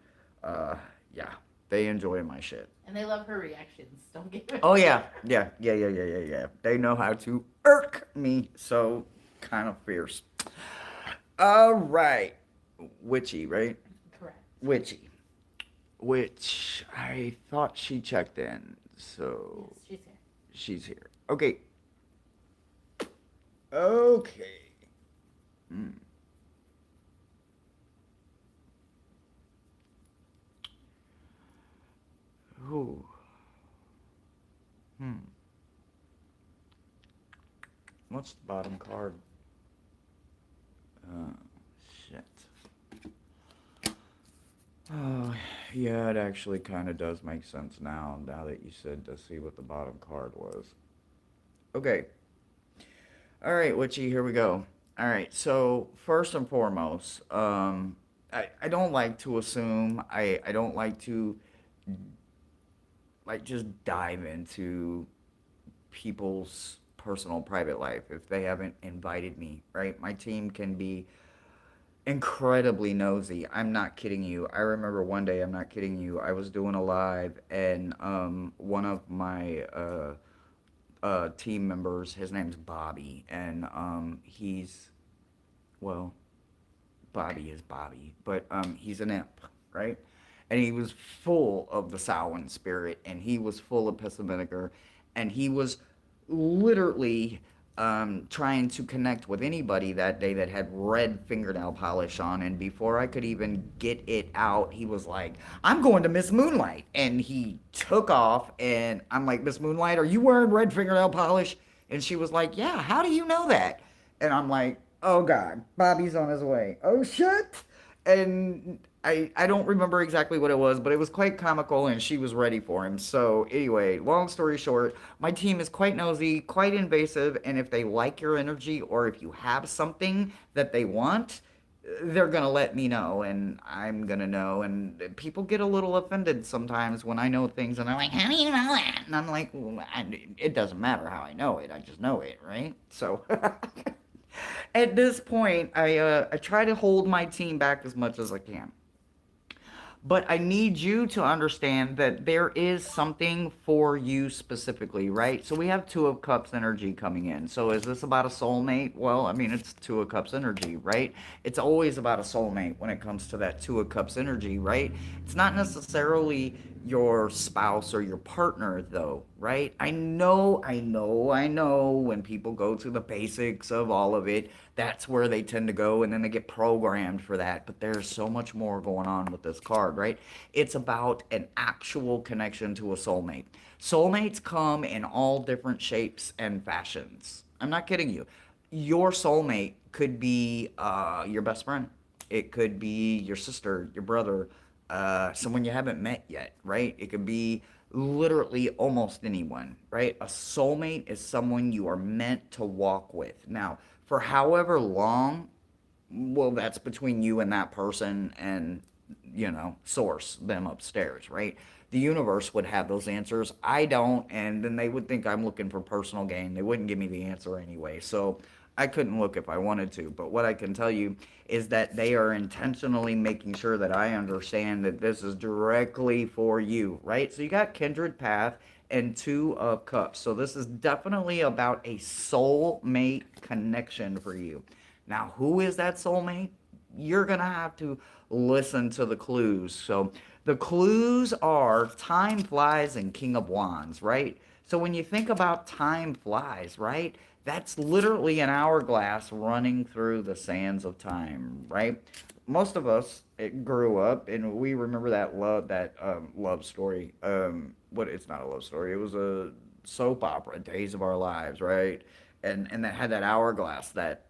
uh, yeah, they enjoy my shit. And they love her reactions. Don't get me Oh yeah, yeah. They know how to irk me, so kind of fierce. All right, witchy, right? Correct. Witchy, which I thought she checked in, so Yes, she's here. she's here. Okay. Okay. Mm. Ooh. Hmm. What's the bottom card? Shit. Oh, yeah, it actually kind of does make sense now that you said to see what the bottom card was. Okay. All right, Witchy, here we go. All right, so first and foremost, I don't like to assume. I don't like to just dive into people's personal private life if they haven't invited me, right? My team can be incredibly nosy. I'm not kidding you. I remember one day, I'm not kidding you, I was doing a live and one of my team members, his name's Bobby, and he's, well, Bobby is Bobby, but he's an imp, right? And he was full of the Samhain spirit, and he was full of piss and vinegar, and he was literally trying to connect with anybody that day that had red fingernail polish on. And before I could even get it out, he was like, "I'm going to Miss Moonlight," and he took off. And I'm like, "Miss Moonlight, are you wearing red fingernail polish?" And she was like, "Yeah, how do you know that?" And I'm like, "Oh God, Bobby's on his way. Oh shit." And I don't remember exactly what it was, but it was quite comical and she was ready for him. So anyway, long story short, my team is quite nosy, quite invasive, and if they like your energy or if you have something that they want, they're gonna let me know and I'm gonna know. And people get a little offended sometimes when I know things and they're like, "How do you know that?" And I'm like, well, it doesn't matter how I know it, I just know it, right? So at this point, I try to hold my team back as much as I can. But I need you to understand that there is something for you specifically, right? So we have Two of Cups energy coming in. So is this about a soulmate? Well, I mean, it's Two of Cups energy, right? It's always about a soulmate when it comes to that Two of Cups energy, right? It's not necessarily your spouse or your partner, though, right? I know when people go to the basics of all of it, that's where they tend to go and then they get programmed for that. But there's so much more going on with this card, right? It's about an actual connection to a soulmate. Soulmates come in all different shapes and fashions. I'm not kidding you. Your soulmate could be your best friend, it could be your sister, your brother, someone you haven't met yet, right? It could be literally almost anyone, right? A soulmate is someone you are meant to walk with. Now, for however long, well, that's between you and that person and, source, them upstairs, right? The universe would have those answers. I don't, and then they would think I'm looking for personal gain. They wouldn't give me the answer anyway. So I couldn't look if I wanted to. But what I can tell you is that they are intentionally making sure that I understand that this is directly for you, right? So you got Kindred Path and Two of Cups. So this is definitely about a soulmate connection for you. Now, who is that soulmate? You're going to have to listen to the clues. So the clues are time flies and King of Wands, right? So when you think about time flies, right? That's literally an hourglass running through the sands of time, right? Most of us grew up and we remember that love story. What it's not a love story. It was a soap opera, Days of Our Lives, right? And that had that hourglass, that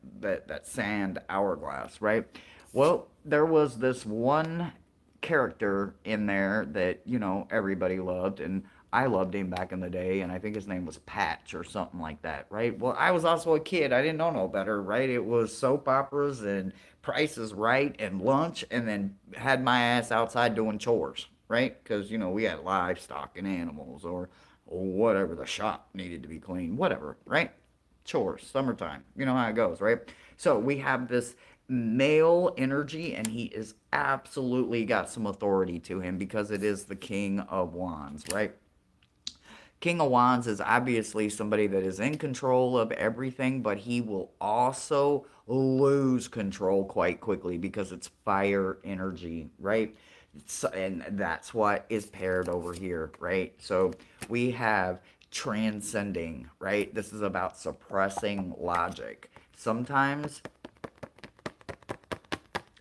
sand hourglass, right? Well, there was this one character in there that everybody loved, and I loved him back in the day, and I think his name was Patch or something like that, right? Well, I was also a kid. I didn't know no better, right? It was soap operas and Price is Right and lunch, and then had my ass outside doing chores, right? Because we had livestock and animals or whatever, the shop needed to be cleaned, whatever, right? Chores, summertime. You know how it goes, right? So we have this male energy, and he is absolutely got some authority to him because it is the King of Wands, right? King of Wands is obviously somebody that is in control of everything, but he will also lose control quite quickly because it's fire energy, right? So, and that's what is paired over here, right? So we have transcending, right? This is about suppressing logic. Sometimes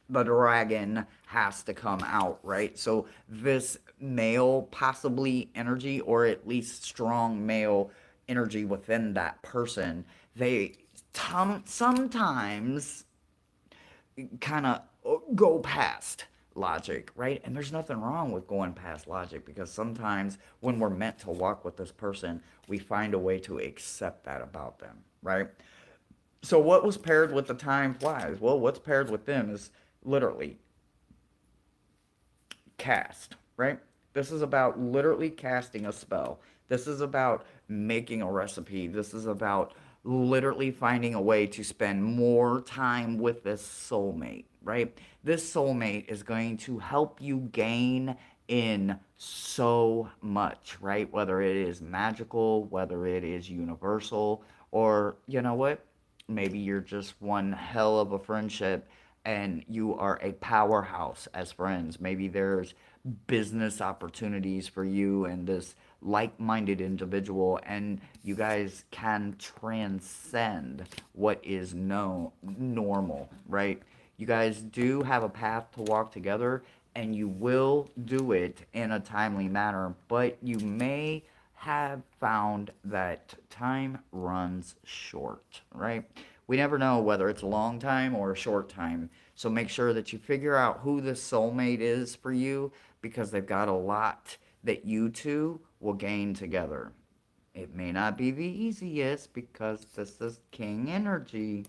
the dragon has to come out, right? So this male possibly energy, or at least strong male energy within that person, they sometimes kind of go past logic, right? And there's nothing wrong with going past logic because sometimes when we're meant to walk with this person, we find a way to accept that about them, right? So what was paired with the time flies? Well, what's paired with them is literally cast, right? This is about literally casting a spell. This is about making a recipe. This is about literally finding a way to spend more time with this soulmate, right? This soulmate is going to help you gain in so much, right? Whether it is magical, whether it is universal, or you know what? Maybe you're just one hell of a friendship and you are a powerhouse as friends. Maybe there's business opportunities for you and this like minded individual, and you guys can transcend what is normal, right? You guys do have a path to walk together, and you will do it in a timely manner, but you may have found that time runs short, right? We never know whether it's a long time or a short time. So make sure that you figure out who the soulmate is for you because they've got a lot that you two will gain together. It may not be the easiest because this is king energy,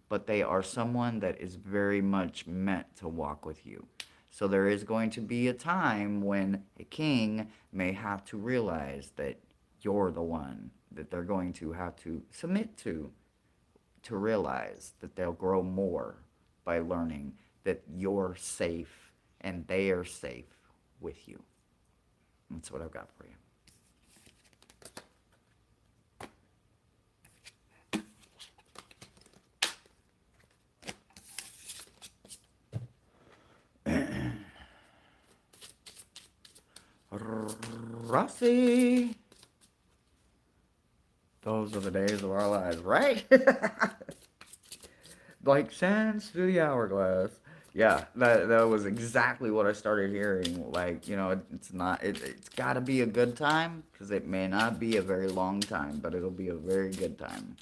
but they are someone that is very much meant to walk with you. So there is going to be a time when a king may have to realize that you're the one that they're going to have to submit to realize that they'll grow more by learning that you're safe and they are safe with you. That's what I've got for you. Rossi. Those are the days of our lives, right? Like sands through the hourglass. Yeah, that was exactly what I started hearing. Like, it's not, it's got to be a good time because it may not be a very long time, but it'll be a very good time.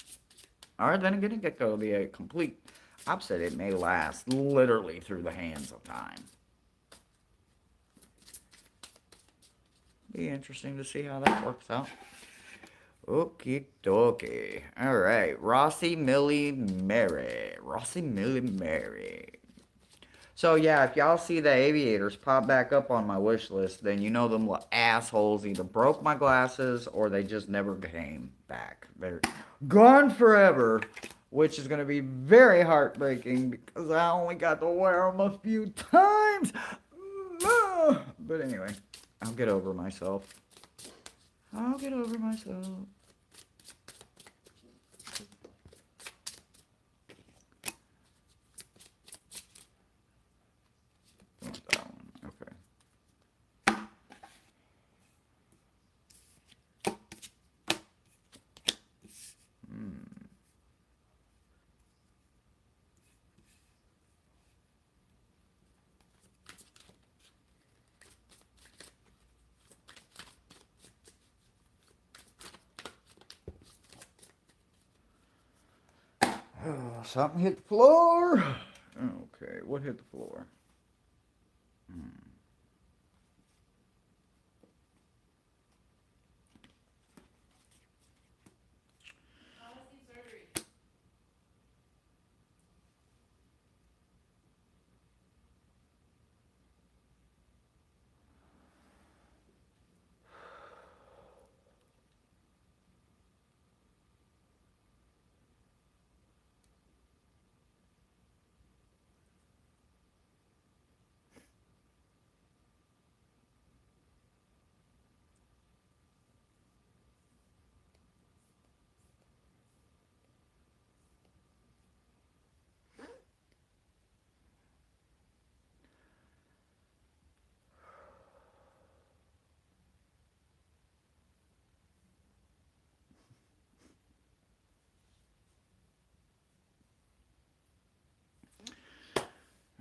All right, then again, it could go the complete opposite. It may last literally through the hands of time. Be interesting to see how that works out. Okie dokie. All right, Rossi, Millie, Mary. Rossi, Millie, Mary. So yeah, if y'all see the aviators pop back up on my wish list, then you know them little assholes either broke my glasses or they just never came back. They're gone forever, which is going to be very heartbreaking because I only got to wear them a few times. But anyway, I'll get over myself. I'll get over myself. That one. Okay. Hmm. Something hit the floor. Okay, what hit the floor? Hmm.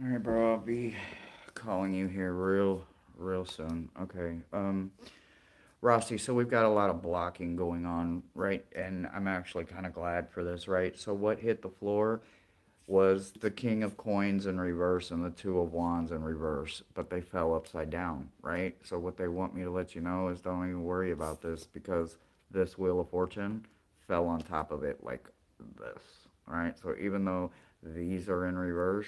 All right, bro. I'll be calling you here real soon. Okay. Rossi, so we've got a lot of blocking going on, right? And I'm actually kind of glad for this, right? So what hit the floor? was the King of Coins in reverse and the Two of Wands in reverse, but they fell upside down, right? So what they want me to let you know is don't even worry about this because this Wheel of Fortune fell on top of it like this, all right? So even though these are in reverse,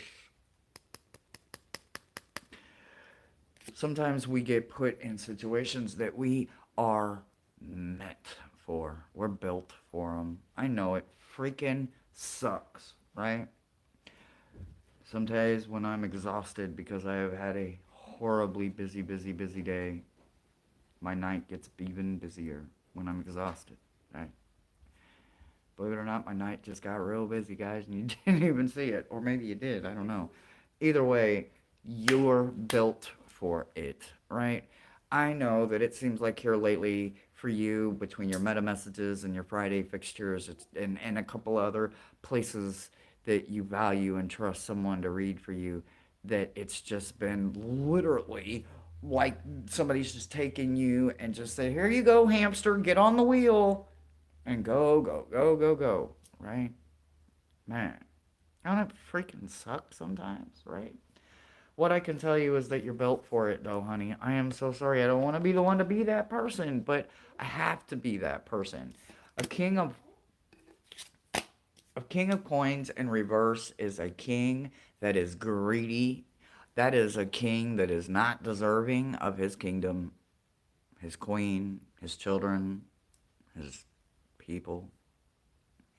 sometimes we get put in situations that we are meant for. We're built for them. I know it freaking sucks, right? Some days when I'm exhausted because I have had a horribly busy day, my night gets even busier when I'm exhausted, right? Believe it or not, my night just got real busy, guys, and you didn't even see it. Or maybe you did, I don't know. Either way, you're built for it, right? I know that it seems like here lately for you, between your meta messages and your Friday fixtures and a couple other places that you value and trust someone to read for you, that it's just been literally like somebody's just taking you and just say, here you go, hamster, get on the wheel and go, right? Man, don't it freaking suck sometimes, right? What I can tell you is that you're built for it, though, honey. I am so sorry. I don't want to be the one to be that person, but I have to be that person. A king of a king of coins in reverse is a king that is greedy. That is a king that is not deserving of his kingdom, his queen, his children, his people.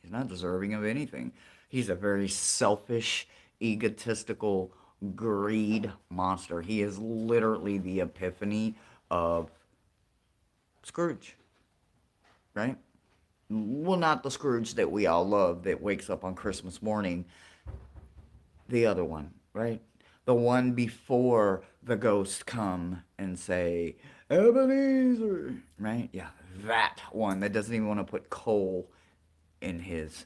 He's not deserving of anything. He's a very selfish, egotistical, greed monster. He is literally the epiphany of Scrooge, right? Well, not the Scrooge that we all love that wakes up on Christmas morning. The other one, right? The one before the ghosts come and say, Ebenezer, right? Yeah, that one that doesn't even want to put coal in his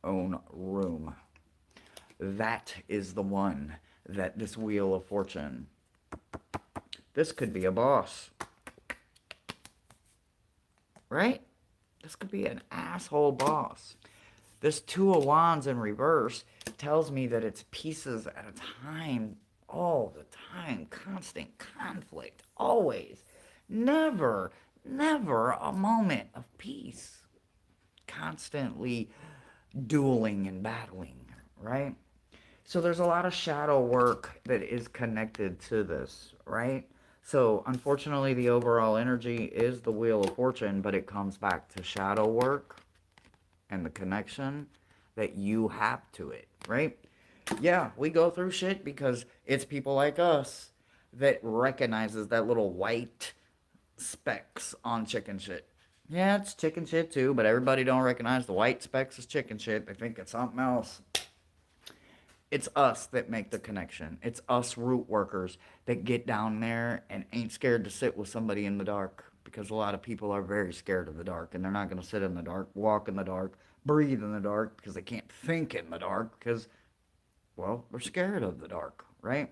own room. That is the one that this Wheel of Fortune. This could be a boss, right? This could be an asshole boss. This Two of Wands in reverse tells me that it's pieces at a time, all the time, constant conflict, always. Never a moment of peace. Constantly dueling and battling, right? So there's a lot of shadow work that is connected to this, right? So unfortunately, the overall energy is the Wheel of Fortune, but it comes back to shadow work and the connection that you have to it, right? Yeah, we go through shit because it's people like us that recognizes that little white specks on chicken shit. Yeah, it's chicken shit too, but everybody don't recognize the white specks as chicken shit. They think it's something else. It's us that make the connection. It's us root workers that get down there and ain't scared to sit with somebody in the dark because a lot of people are very scared of the dark and they're not going to sit in the dark, walk in the dark, breathe in the dark because they can't think in the dark because, well, they're scared of the dark, right?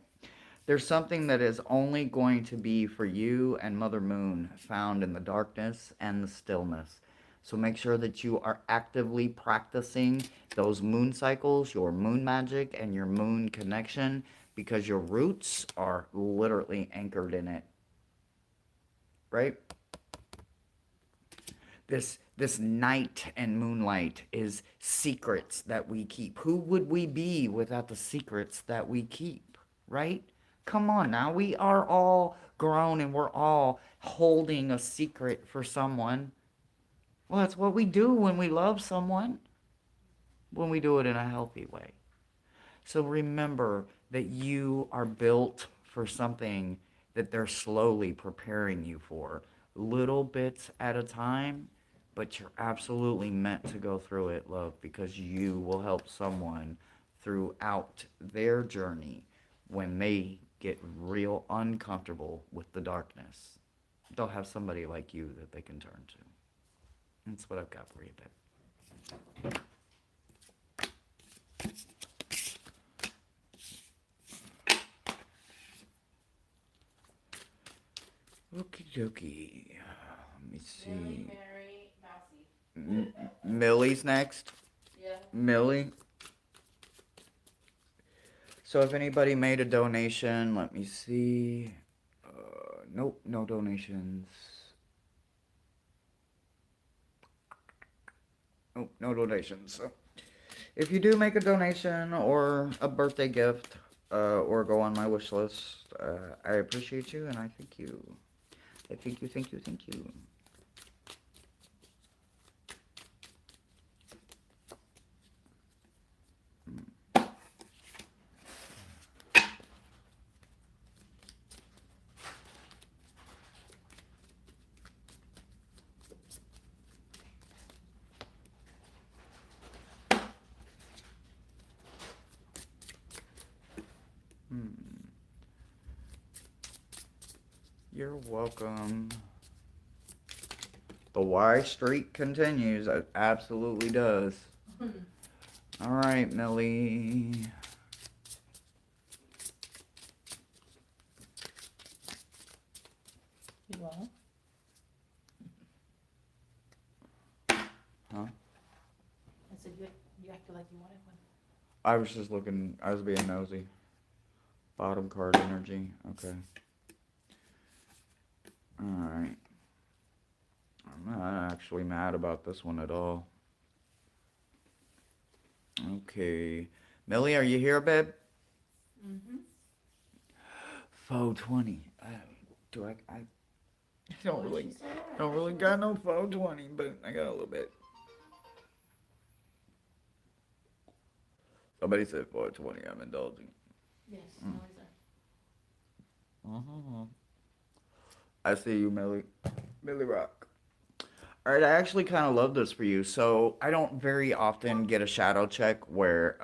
There's something that is only going to be for you and Mother Moon found in the darkness and the stillness. So make sure that you are actively practicing those moon cycles, your moon magic, and your moon connection because your roots are literally anchored in it. Right? This night and moonlight is secrets that we keep. Who would we be without the secrets that we keep? Right? Come on now. We are all grown and we're all holding a secret for someone. Well, that's what we do when we love someone, when we do it in a healthy way. So remember that you are built for something that they're slowly preparing you for, little bits at a time, but you're absolutely meant to go through it, love, because you will help someone throughout their journey when they get real uncomfortable with the darkness. They'll have somebody like you that they can turn to. That's what I've got for you, babe. Okie dokie. Let me see. Mary, Mousy. Millie's next. Yeah. Millie. So if anybody made a donation, let me see. Nope, no donations. Nope, no donations. So if you do make a donation or a birthday gift, or go on my wish list, I appreciate you and I thank you. I thank you, thank you, thank you. Hmm. You're welcome. The Y streak continues. It absolutely does. All right, Millie. You want? Huh? I said you acted like you wanted one. I was just looking. I was being nosy. Bottom card energy. Okay. All right. I'm not actually mad about this one at all. Okay. Millie, are you here, babe? Mm-hmm. Faux 20. Do I don't What did really, she say? I don't thought really she was. got no faux 20, but I got a little bit. Somebody said 420. I'm indulging. Yes, Mm. no, he's there. Mm-hmm. I see you, Millie. Millie Rock. All right, I actually kind of love this for you. So I don't very often get a shadow check where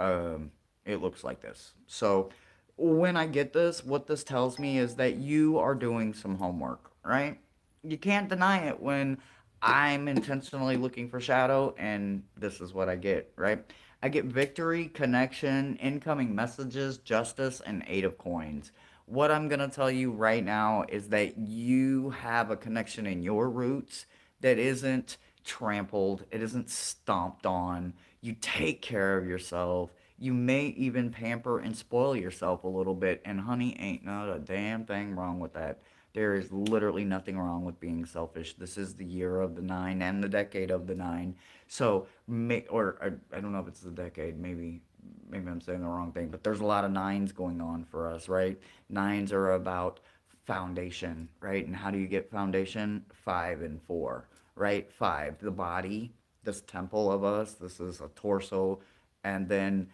it looks like this. So when I get this, what this tells me is that you are doing some homework, right? You can't deny it when I'm intentionally looking for shadow, and this is what I get, right? I get victory, connection, incoming messages, justice, and eight of coins. What I'm going to tell you right now is that you have a connection in your roots that isn't trampled, it isn't stomped on. You take care of yourself. You may even pamper and spoil yourself a little bit. And honey, ain't not a damn thing wrong with that. There is literally nothing wrong with being selfish. This is the year of the nine and the decade of the nine. So, or I don't know if it's the decade. Maybe I'm saying the wrong thing. But there's a lot of nines going on for us, right? Nines are about foundation, right? And how do you get foundation? Five and four, right? Five, the body, this temple of us, this is a torso, and then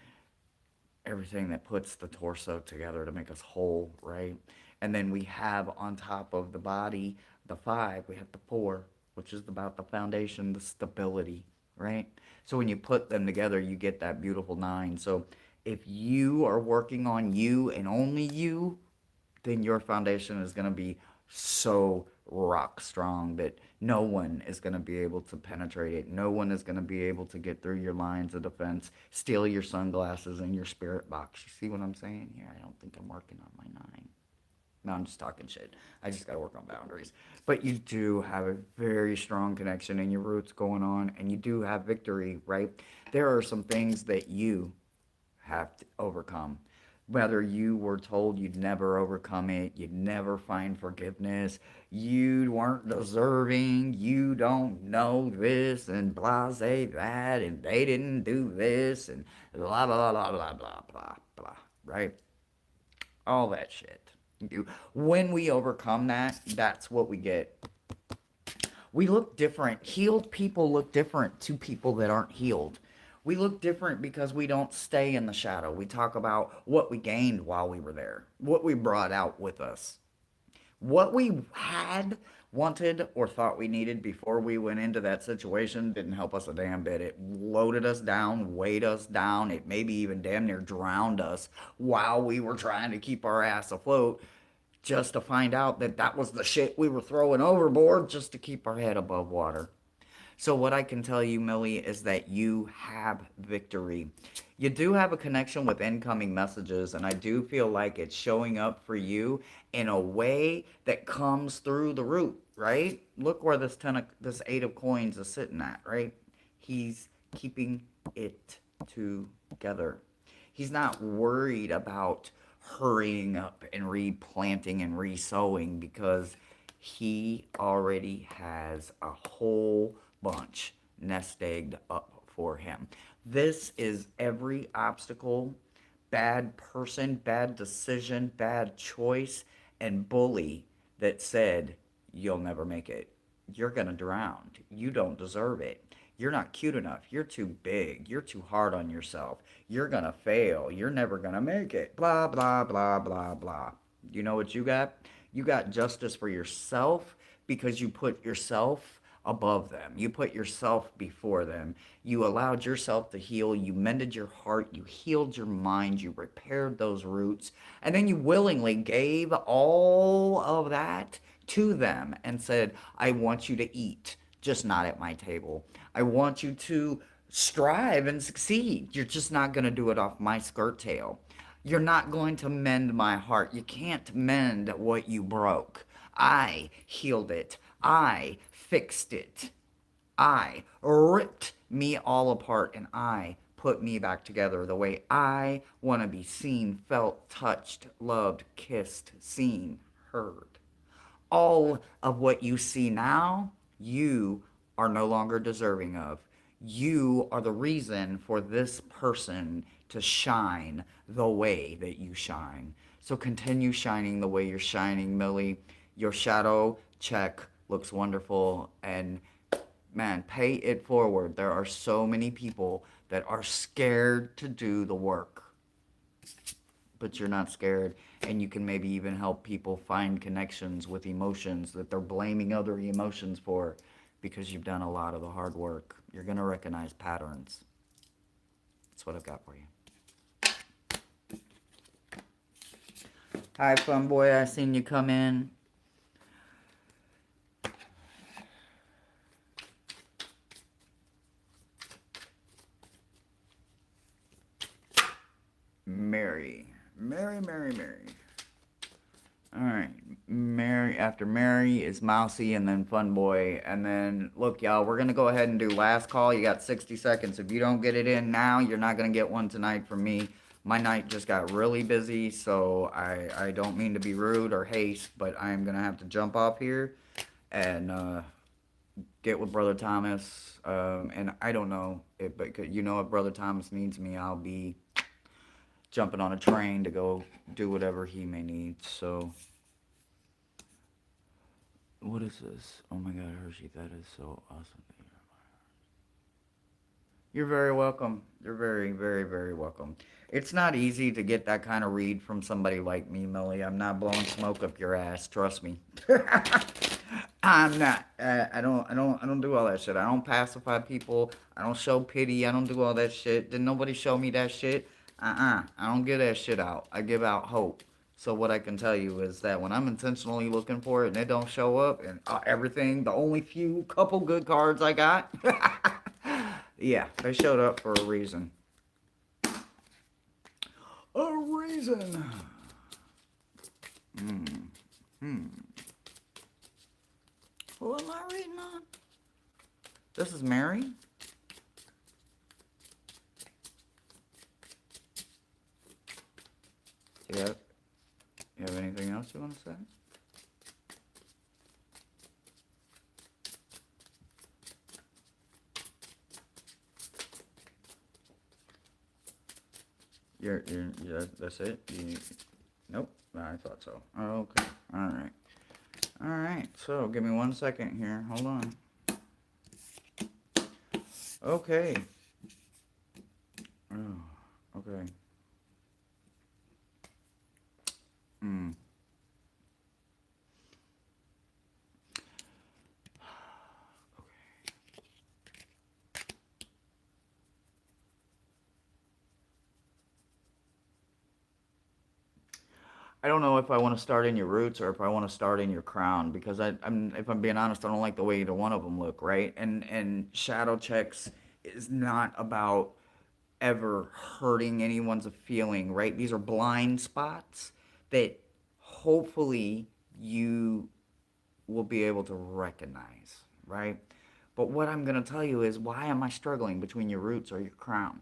everything that puts the torso together to make us whole, right? And then we have on top of the body, the five, we have the four, which is about the foundation, the stability, right? So when you put them together, you get that beautiful nine. So if you are working on you and only you, then your foundation is going to be so rock strong that no one is going to be able to penetrate it. No one is going to be able to get through your lines of defense, steal your sunglasses and your spirit box. You see what I'm saying here? I don't think I'm working on my nine. No, I'm just talking shit. I just got to work on boundaries. But you do have a very strong connection in your roots going on, and you do have victory, right? There are some things that you have to overcome. Whether you were told you'd never overcome it, you'd never find forgiveness, you weren't deserving, you don't know this, and blase that, and they didn't do this, and blah, blah, blah, blah, blah, blah, blah, right? All that shit. When we overcome that, that's what we get. We look different. Healed people look different to people that aren't healed. We look different because we don't stay in the shadow. We talk about what we gained while we were there, what we brought out with us, what we had, wanted, or thought we needed before we went into that situation didn't help us a damn bit. It loaded us down, weighed us down. It maybe even damn near drowned us while we were trying to keep our ass afloat, just to find out that that was the shit we were throwing overboard just to keep our head above water. So, what I can tell you, Millie, is that you have victory. You do have a connection with incoming messages, and I do feel like it's showing up for you in a way that comes through the root, right? Look where this eight of coins is sitting at, right? He's keeping it together. He's not worried about hurrying up and replanting and resowing because he already has a whole bunch nest egged up for him. This is every obstacle, bad person, bad decision, bad choice, and bully that said, you'll never make it. You're going to drown. You don't deserve it. You're not cute enough. You're too big. You're too hard on yourself. You're going to fail. You're never going to make it. Blah, blah, blah, blah, blah. You know what you got? You got justice for yourself because you put yourself above them. You put yourself before them. You allowed yourself to heal. You mended your heart. You healed your mind. You repaired those roots. And then you willingly gave all of that to them and said, I want you to eat, just not at my table. I want you to strive and succeed. You're just not going to do it off my skirt tail. You're not going to mend my heart. You can't mend what you broke. I healed it. I fixed it. I ripped me all apart and I put me back together the way I want to be seen, felt, touched, loved, kissed, seen, heard. All of what you see now, you are no longer deserving of. You are the reason for this person to shine the way that you shine. So continue shining the way you're shining, Millie. Your shadow check looks wonderful, and man, pay it forward. There are so many people that are scared to do the work, but you're not scared, and you can maybe even help people find connections with emotions that they're blaming other emotions for because you've done a lot of the hard work. You're going to recognize patterns. That's what I've got for you. Hi, fun boy. I seen you come in. Mary. Mary. All right. Mary, after Mary is Mousy and then Fun Boy. And then, look, y'all, we're going to go ahead and do last call. You got 60 seconds. If you don't get it in now, you're not going to get one tonight from me. My night just got really busy, so I don't mean to be rude or haste, but I'm going to have to jump off here and get with Brother Thomas. And I don't know, but you know, if Brother Thomas needs me, I'll be jumping on a train to go do whatever he may need. So, what is this? Oh my God, Hershe, that is so awesome. You're very welcome. You're very, very, very welcome. It's not easy to get that kind of read from somebody like me, Millie. I'm not blowing smoke up your ass. Trust me. I'm not. I don't do all that shit. I don't pacify people. I don't show pity. I don't do all that shit. Did nobody show me that shit? I don't give that shit out. I give out hope. So what I can tell you is that when I'm intentionally looking for it and it don't show up and everything, the only few couple good cards I got, yeah, they showed up for a reason. A reason. Who am I reading on? This is Mary? Yeah. You have anything else you want to say? Yeah, that's it? Nope, I thought so. Oh, okay, alright. Alright, so give me 1 second here, hold on. Okay. Oh, okay. I don't know if I want to start in your roots or if I want to start in your crown because if I'm being honest, I don't like the way either one of them look, right? And shadow checks is not about ever hurting anyone's feeling, right? These are blind spots that hopefully you will be able to recognize, right? But what I'm going to tell you is, why am I struggling between your roots or your crown?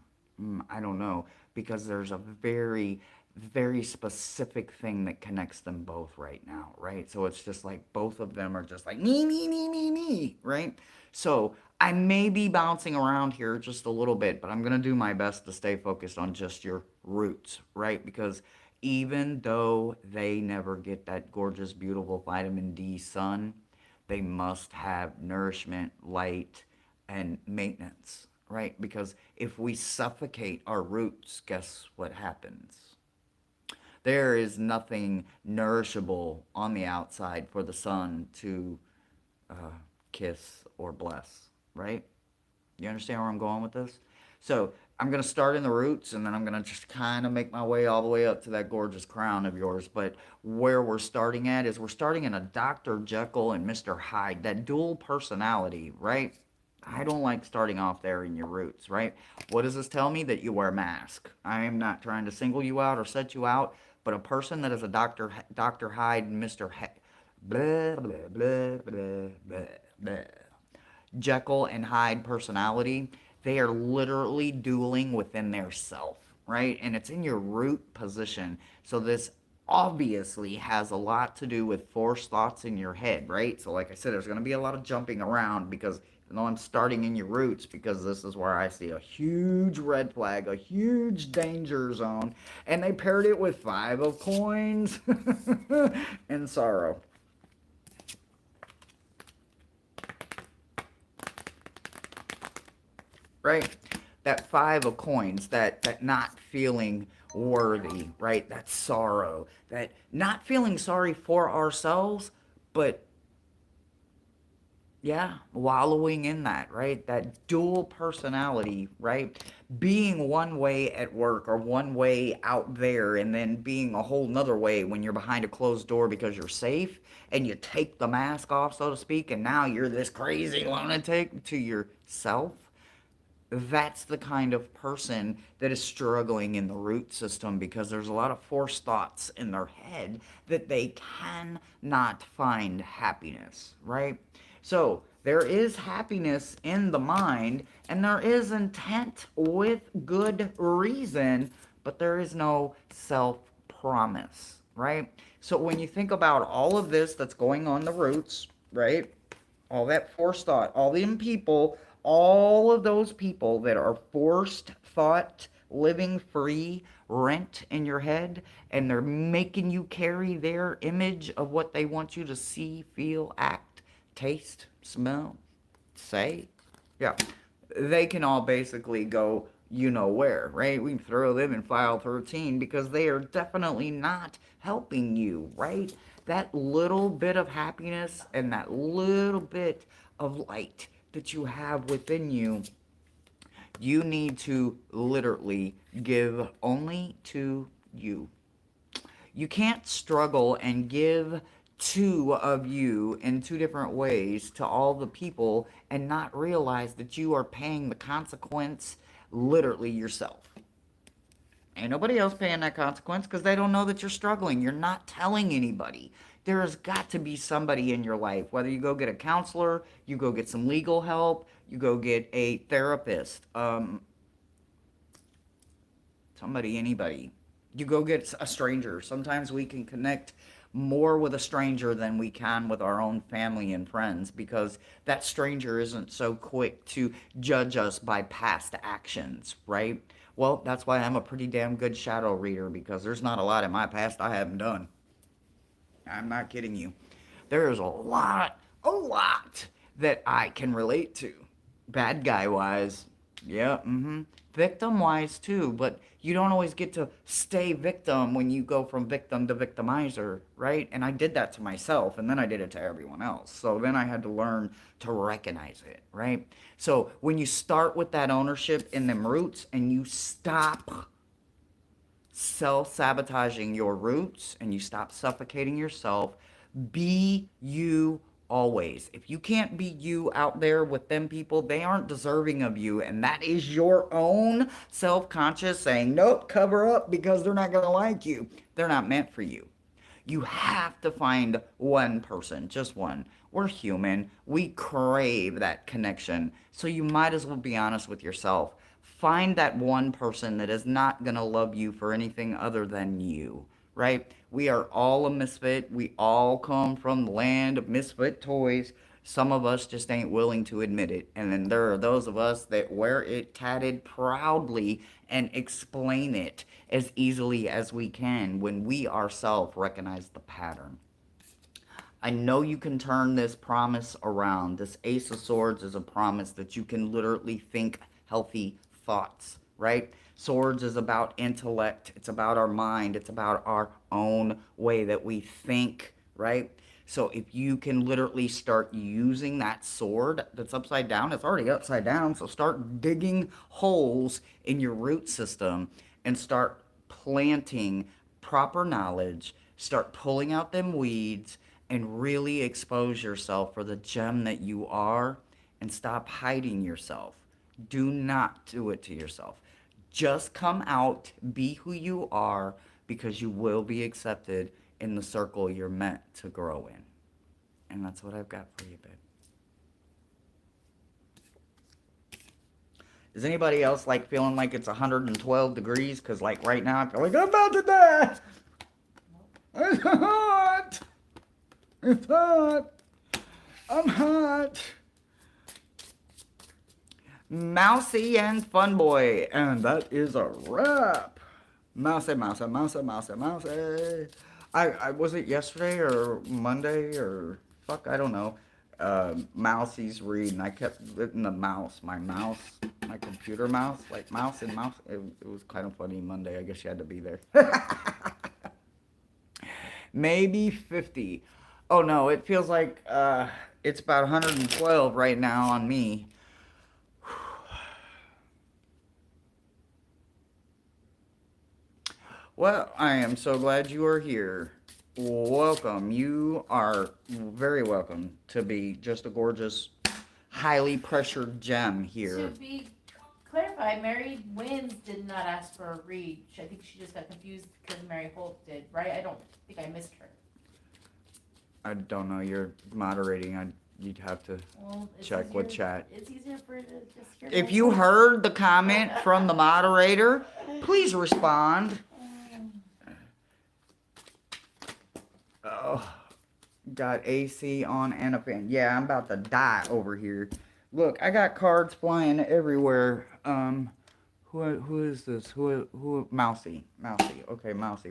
I don't know. because there's a very, very specific thing that connects them both right now, right? So it's just like both of them are just like me, right? So I may be bouncing around here just a little bit, but I'm going to do my best to stay focused on just your roots, right? Because even though they never get that gorgeous, beautiful vitamin D sun, they must have nourishment, light, and maintenance, right? Because if we suffocate our roots, guess what happens? There is nothing nourishable on the outside for the sun to uh, kiss or bless, right? You understand where I'm going with this? So I'm going to start in the roots and then I'm going to just kind of make my way all the way up to that gorgeous crown of yours. But where we're starting at is we're starting in a Dr. Jekyll and Mr. Hyde, that dual personality, right? I don't like starting off there in your roots, right? What does this tell me? That you wear a mask. I am not trying to single you out or set you out, but a person that is a Dr. Hyde and Mr. Hyde, blah, blah, blah, blah, blah, blah. Jekyll and Hyde personality, they are literally dueling within their self, right? And it's in your root position. So this obviously has a lot to do with forced thoughts in your head, right? So like I said, there's going to be a lot of jumping around because even though I'm starting in your roots, because this is where I see a huge red flag, a huge danger zone, and they paired it with 5 of coins and sorrow. Right? That 5 of coins, that not feeling worthy, right? That sorrow, that not feeling sorry for ourselves, but yeah, wallowing in that, right? That dual personality, right? Being one way at work or one way out there and then being a whole nother way when you're behind a closed door because you're safe and you take the mask off, so to speak, and now you're this crazy lunatic to yourself. That's the kind of person that is struggling in the root system because there's a lot of forced thoughts in their head that they cannot find happiness, right? So there is happiness in the mind and there is intent with good reason, but there is no self promise, right? So when you think about all of this that's going on the roots, right? All that forced thought, all them people, all of those people that are forced thought, living free rent in your head, and they're making you carry their image of what they want you to see, feel, act, taste, smell, say. Yeah, they can all basically go you know where, right? We can throw them in file 13 because they are definitely not helping you, right? That little bit of happiness and that little bit of light that you have within you, you need to literally give only to you. You can't struggle and give 2 of you in 2 different ways to all the people and not realize that you are paying the consequence literally yourself. Ain't nobody else paying that consequence because they don't know that you're struggling. You're not telling anybody. There has got to be somebody in your life, whether you go get a counselor, you go get some legal help, you go get a therapist, somebody, anybody. You go get a stranger. Sometimes we can connect more with a stranger than we can with our own family and friends because that stranger isn't so quick to judge us by past actions, right? Well, that's why I'm a pretty damn good shadow reader because there's not a lot in my past I haven't done. I'm not kidding you. There is a lot that I can relate to. Bad guy wise, yeah, victim wise too, but you don't always get to stay victim when you go from victim to victimizer, right? And I did that to myself and then I did it to everyone else. So then I had to learn to recognize it, right? So when you start with that ownership in them roots and you stop self-sabotaging your roots and you stop suffocating yourself, be you always. If you can't be you out there with them people, they aren't deserving of you, and that is your own self-conscious saying nope, cover up because they're not going to like you. They're not meant for you. You have to find one person, just one. We're human. We crave that connection. So you might as well be honest with yourself. Find that one person that is not going to love you for anything other than you, right? We are all a misfit. We all come from the land of misfit toys. Some of us just ain't willing to admit it. And then there are those of us that wear it tatted proudly and explain it as easily as we can when we ourselves recognize the pattern. I know you can turn this promise around. This Ace of Swords is a promise that you can literally think healthy thoughts, right? Swords is about intellect. It's about our mind. It's about our own way that we think, right? So if you can literally start using that sword that's upside down, it's already upside down. So start digging holes in your root system and start planting proper knowledge. Start pulling out them weeds and really expose yourself for the gem that you are and stop hiding yourself. Do not do it to yourself. Just come out, be who you are, because you will be accepted in the circle you're meant to grow in. And that's what I've got for you, babe. Is anybody else like feeling like it's 112 degrees? Because like right now I feel like I'm about to die. It's hot. It's hot. I'm hot. Mousy and Fun Boy. And that is a wrap. Mousy, mousy, mousy, mousy, mousy. I was it yesterday or Monday or fuck, I don't know. Mousy's reading. I kept hitting the mouse, my computer mouse, like mouse and mouse. It was kind of funny Monday. I guess you had to be there. Maybe 50. Oh no, it feels like it's about 112 right now on me. Well, I am so glad you are here. Welcome. You are very welcome to be just a gorgeous, highly pressured gem here. To be clarified, Mary Wins did not ask for a read. I think she just got confused because Mary Holt did, right? I don't think I missed her. I don't know. You're moderating. You'd have to check with chat. It's easier for her to just hear. If you heard the comment from the moderator, please respond. Oh, got AC on and a fan. Yeah, I'm about to die over here. Look, I got cards flying everywhere. Who is this? Who? Mousy. Okay, Mousy.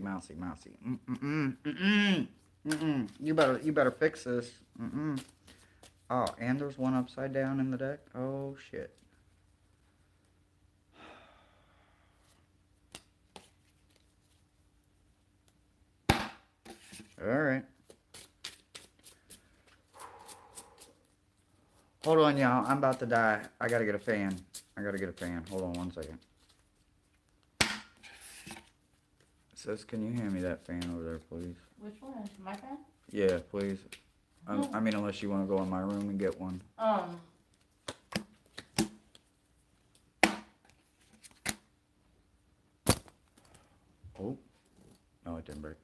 You better fix this. Oh, and there's one upside down in the deck. Oh shit. All right. Hold on, y'all. I'm about to die. I gotta get a fan. Hold on 1 second. Sis, can you hand me that fan over there, please? Which one? My fan? Yeah, please. I mean, unless you want to go in my room and get one. Oh, no, it didn't break.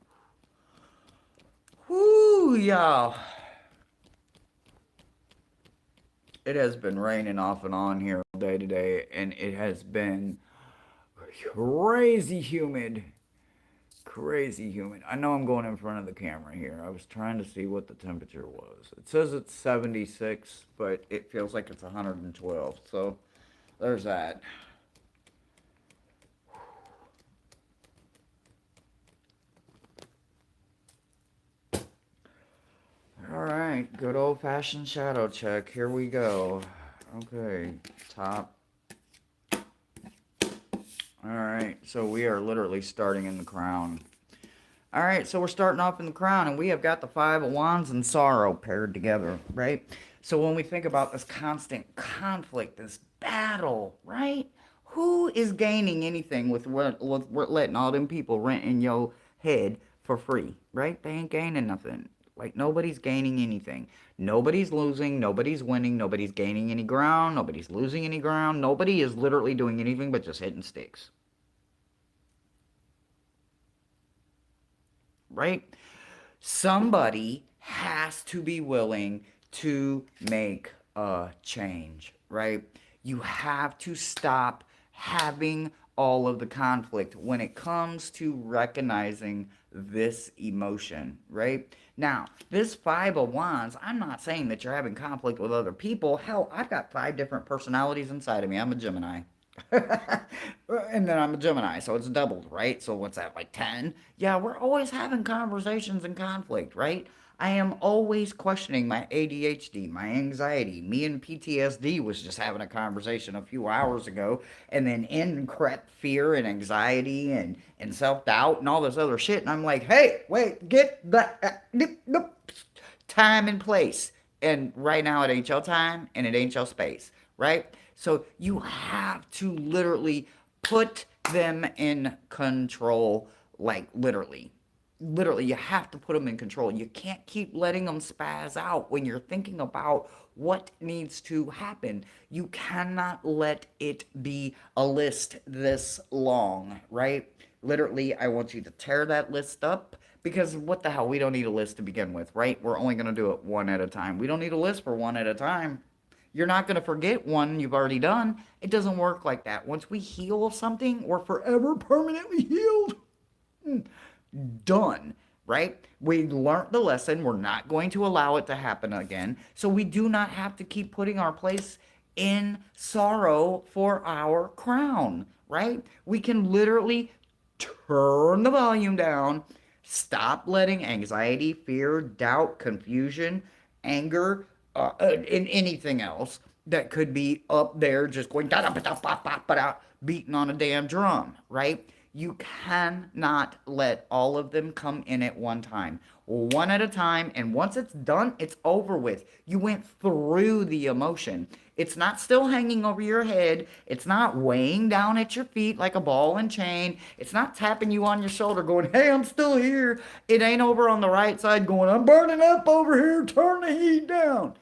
Whoo, y'all. It has been raining off and on here all day today, and it has been crazy humid. I know I'm going in front of the camera here. I was trying to see what the temperature was. It says it's 76, but it feels like it's 112. So there's that. All right, good old-fashioned shadow check. Here we go. Okay, top. All right, so we are literally starting in the crown. All right, so we're starting off in the crown, and we have got the Five of Wands and Sorrow paired together, right? So when we think about this constant conflict, this battle, right? Who is gaining anything with letting all them people rent in your head for free, right? They ain't gaining nothing. Like, nobody's gaining anything. Nobody's losing. Nobody's winning. Nobody's gaining any ground. Nobody's losing any ground. Nobody is literally doing anything but just hitting sticks. Right? Somebody has to be willing to make a change, right? You have to stop having all of the conflict when it comes to recognizing this emotion, right? Now, this Five of Wands, I'm not saying that you're having conflict with other people. Hell, I've got 5 different personalities inside of me. I'm a Gemini. And then I'm a Gemini, so it's doubled, right? So what's that, like 10? Yeah, we're always having conversations and conflict, right? I am always questioning my ADHD, my anxiety. Me and PTSD was just having a conversation a few hours ago, and then in crept fear and anxiety and self doubt and all this other shit. And I'm like, hey, wait, get the time and place. And right now it ain't your time and it ain't your space, right? So you have to literally put them in control, like literally. Literally, you have to put them in control. You can't keep letting them spaz out when you're thinking about what needs to happen. You cannot let it be a list this long, right? Literally, I want you to tear that list up because what the hell? We don't need a list to begin with, right? We're only going to do it one at a time. We don't need a list for one at a time. You're not going to forget one you've already done. It doesn't work like that. Once we heal something, we're forever permanently healed. Done, right? We learned the lesson. We're not going to allow it to happen again. So we do not have to keep putting our place in sorrow for our crown, right? We can literally turn the volume down, stop letting anxiety, fear, doubt, confusion, anger, and anything else that could be up there just going da da da da da da beating on a damn drum, right? You cannot let all of them come in at one time, one at a time. And once it's done, it's over with. You went through the emotion. It's not still hanging over your head. It's not weighing down at your feet like a ball and chain. It's not tapping you on your shoulder going, hey, I'm still here. It ain't over on the right side going, I'm burning up over here. Turn the heat down.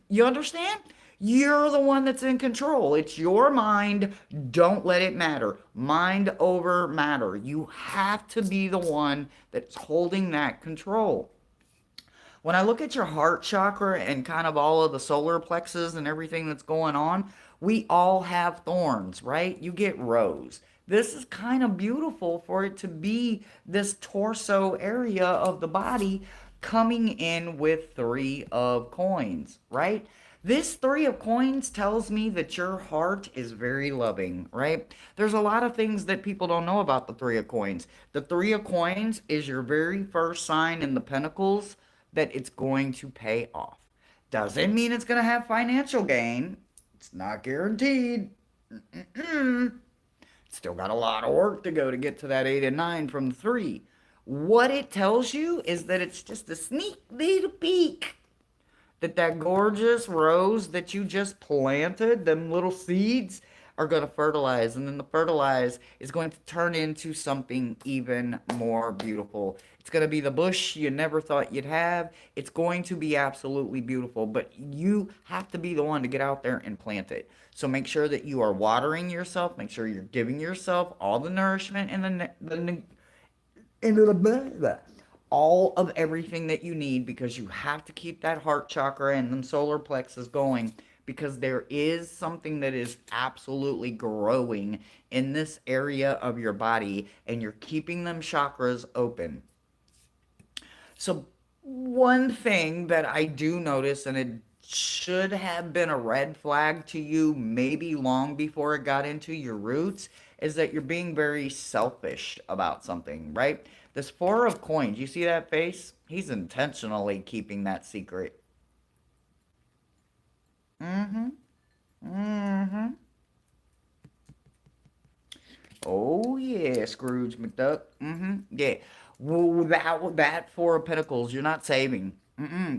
You understand? You're the one that's in control. It's your mind. Don't let it matter. Mind over matter. You have to be the one that's holding that control. When I look at your heart chakra and kind of all of the solar plexus and everything that's going on, we all have thorns, right? You get rose. This is kind of beautiful for it to be this torso area of the body coming in with 3 of coins, right? This 3 of coins tells me that your heart is very loving, right? There's a lot of things that people don't know about the 3 of coins. The 3 of coins is your very first sign in the pentacles that it's going to pay off. Doesn't mean it's going to have financial gain. It's not guaranteed. Still got a lot of work to go to get to that 8 and 9 from the 3. What it tells you is that it's just a sneak little peek that gorgeous rose that you just planted, them little seeds, are going to fertilize. And then the fertilize is going to turn into something even more beautiful. It's going to be the bush you never thought you'd have. It's going to be absolutely beautiful. But you have to be the one to get out there and plant it. So make sure that you are watering yourself. Make sure you're giving yourself all the nourishment and all of everything that you need, because you have to keep that heart chakra and them solar plexus going, because there is something that is absolutely growing in this area of your body and you're keeping them chakras open. So one thing that I do notice, and it should have been a red flag to you maybe long before it got into your roots, is that you're being very selfish about something, right? This 4 of coins, you see that face? He's intentionally keeping that secret. Mm-hmm. Mm-hmm. Oh yeah, Scrooge McDuck. Mm-hmm. Yeah. Well, that 4 of Pentacles, you're not saving.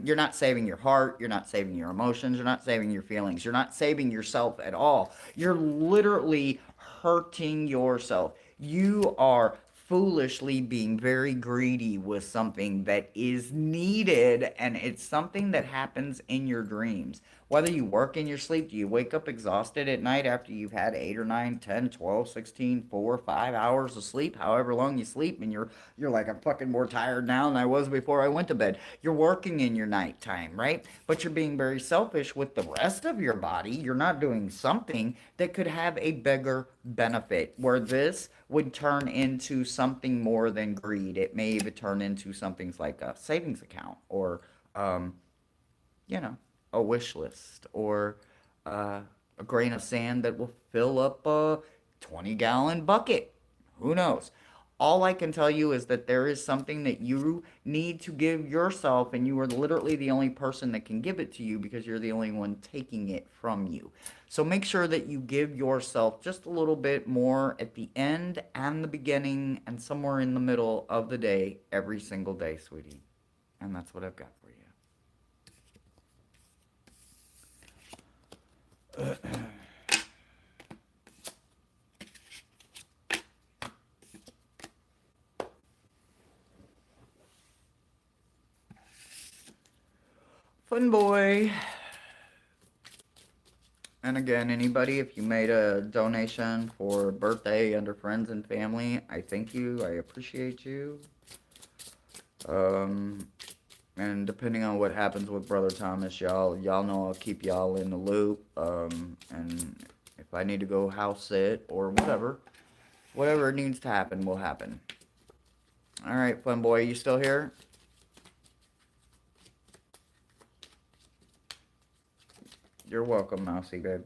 You're not saving your heart. You're not saving your emotions. You're not saving your feelings. You're not saving yourself at all. You're literally hurting yourself. You are foolishly being very greedy with something that is needed, and it's something that happens in your dreams. Whether you work in your sleep, do you wake up exhausted at night after you've had 8 or 9, 10, 12, 16, 4, 5 hours of sleep, however long you sleep, and you're like, I'm fucking more tired now than I was before I went to bed. You're working in your nighttime, right? But you're being very selfish with the rest of your body. You're not doing something that could have a bigger benefit, where this would turn into something more than greed. It may even turn into something like a savings account, or um, you know, a wish list, or uh, a grain of sand that will fill up a 20-gallon bucket. Who knows? All I can tell you is that there is something that you need to give yourself, and you are literally the only person that can give it to you, because you're the only one taking it from you. So make sure that you give yourself just a little bit more at the end and the beginning and somewhere in the middle of the day, every single day, sweetie. And that's what I've got for you. Fun boy. And again, anybody, if you made a donation for birthday under friends and family, I thank you. I appreciate you. Um, and depending on what happens with Brother Thomas, y'all know I'll keep y'all in the loop. And if I need to go house sit or whatever needs to happen will happen. All right, fun boy, you still here? You're welcome, Mousy babe.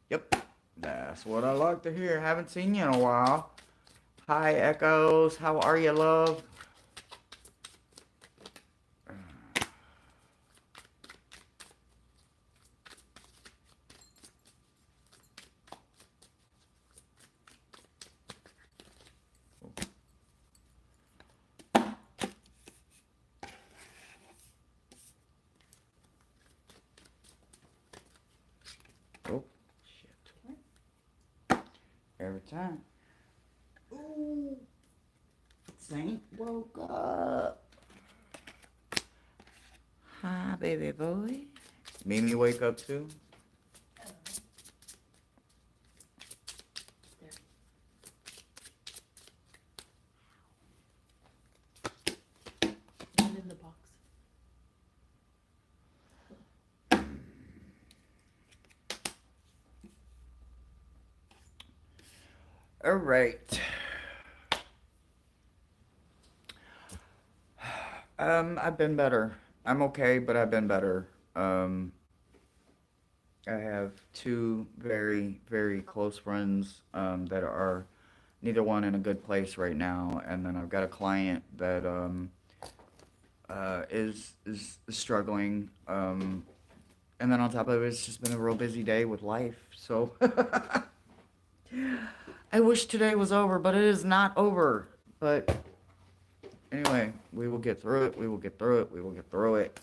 Yep, that's what I like to hear. Haven't seen you in a while. Hi, Echoes. How are you, love? Oh, shit. Every time. Ooh. Saint woke up. Hi, baby boy. Mimi wake up too? And in the box. All right. I've been better. I'm okay, but I've been better. I have two very, very close friends that are neither one in a good place right now, and then I've got a client that is struggling. And then on top of it, it's just been a real busy day with life. So I wish today was over, but it is not over. But anyway, we will get through it. We will get through it. We will get through it.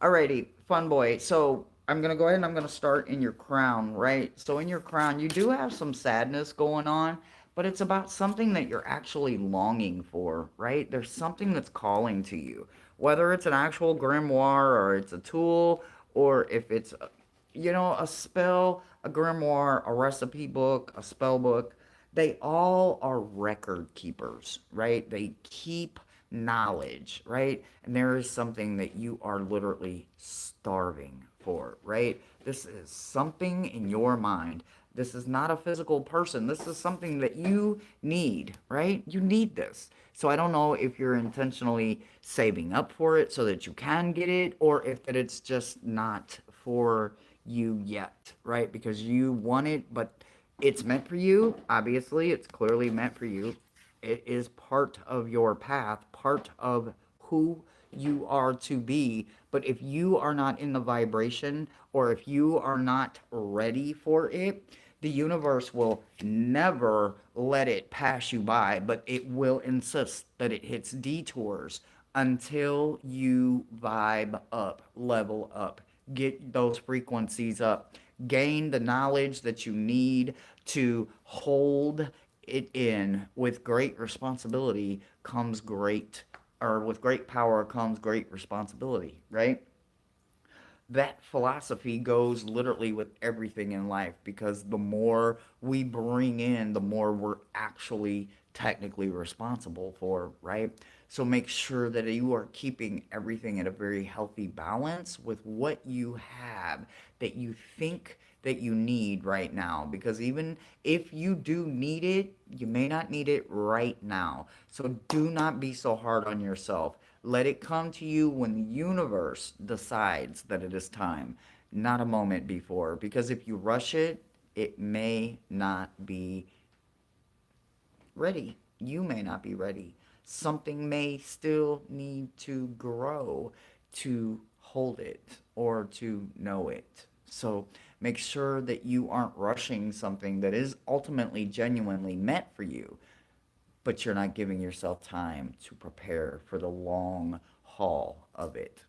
Alrighty, fun boy. So I'm gonna go ahead and I'm gonna start in your crown, right? So in your crown, you do have some sadness going on, but it's about something that you're actually longing for, right? There's something that's calling to you, whether it's an actual grimoire or it's a tool, or if it's, a spell, a grimoire, a recipe book, a spell book. They all are record keepers, right? They keep knowledge, right? And there is something that you are literally starving for, right? This is something in your mind. This is not a physical person. This is something that you need, right? You need this. So I don't know if you're intentionally saving up for it so that you can get it, or if that it's just not for you yet, right? Because you want it, but it's meant for you. Obviously, it's clearly meant for you. It is part of your path, part of who you are to be. But if you are not in the vibration, or if you are not ready for it, the universe will never let it pass you by, but it will insist that it hits detours until you vibe up, level up, get those frequencies up, gain the knowledge that you need to hold it in. With great responsibility comes great or with great power comes great responsibility, right? That philosophy goes literally with everything in life, because the more we bring in, the more we're actually technically responsible for, right? So make sure that you are keeping everything at a very healthy balance with what you have that you think that you need right now, because even if you do need it, you may not need it right now. So do not be so hard on yourself. Let it come to you when the universe decides that it is time, not a moment before. Because if you rush it, it may not be ready. You may not be ready. Something may still need to grow to hold it or to know it. So make sure that you aren't rushing something that is ultimately genuinely meant for you, but you're not giving yourself time to prepare for the long haul of it.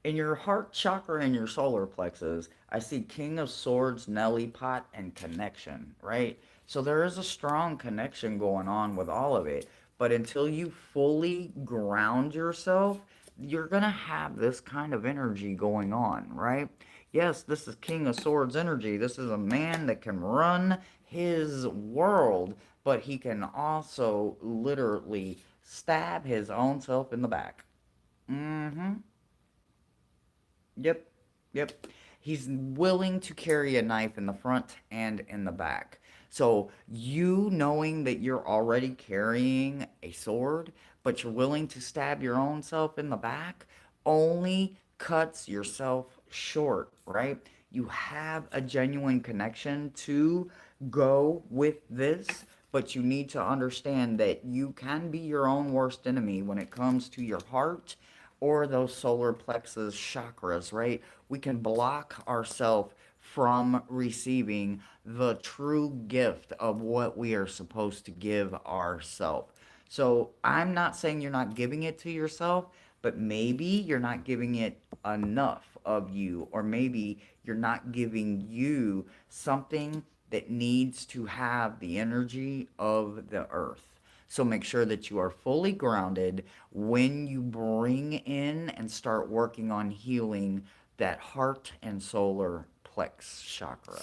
In your heart chakra and your solar plexus, I see King of Swords, Nelly Pot, and connection, right? So there is a strong connection going on with all of it. But until you fully ground yourself, you're going to have this kind of energy going on, right? Yes, this is King of Swords energy. This is a man that can run his world, but he can also literally stab his own self in the back. Mm-hmm. Yep, yep. He's willing to carry a knife in the front and in the back. So, you knowing that you're already carrying a sword, but you're willing to stab your own self in the back, only cuts yourself short, right? You have a genuine connection to go with this, but you need to understand that you can be your own worst enemy when it comes to your heart or those solar plexus chakras, right? We can block ourselves from receiving the true gift of what we are supposed to give ourselves. So I'm not saying you're not giving it to yourself, but maybe you're not giving it enough of you, or maybe you're not giving you something that needs to have the energy of the earth. So make sure that you are fully grounded when you bring in and start working on healing that heart and solar plex chakra.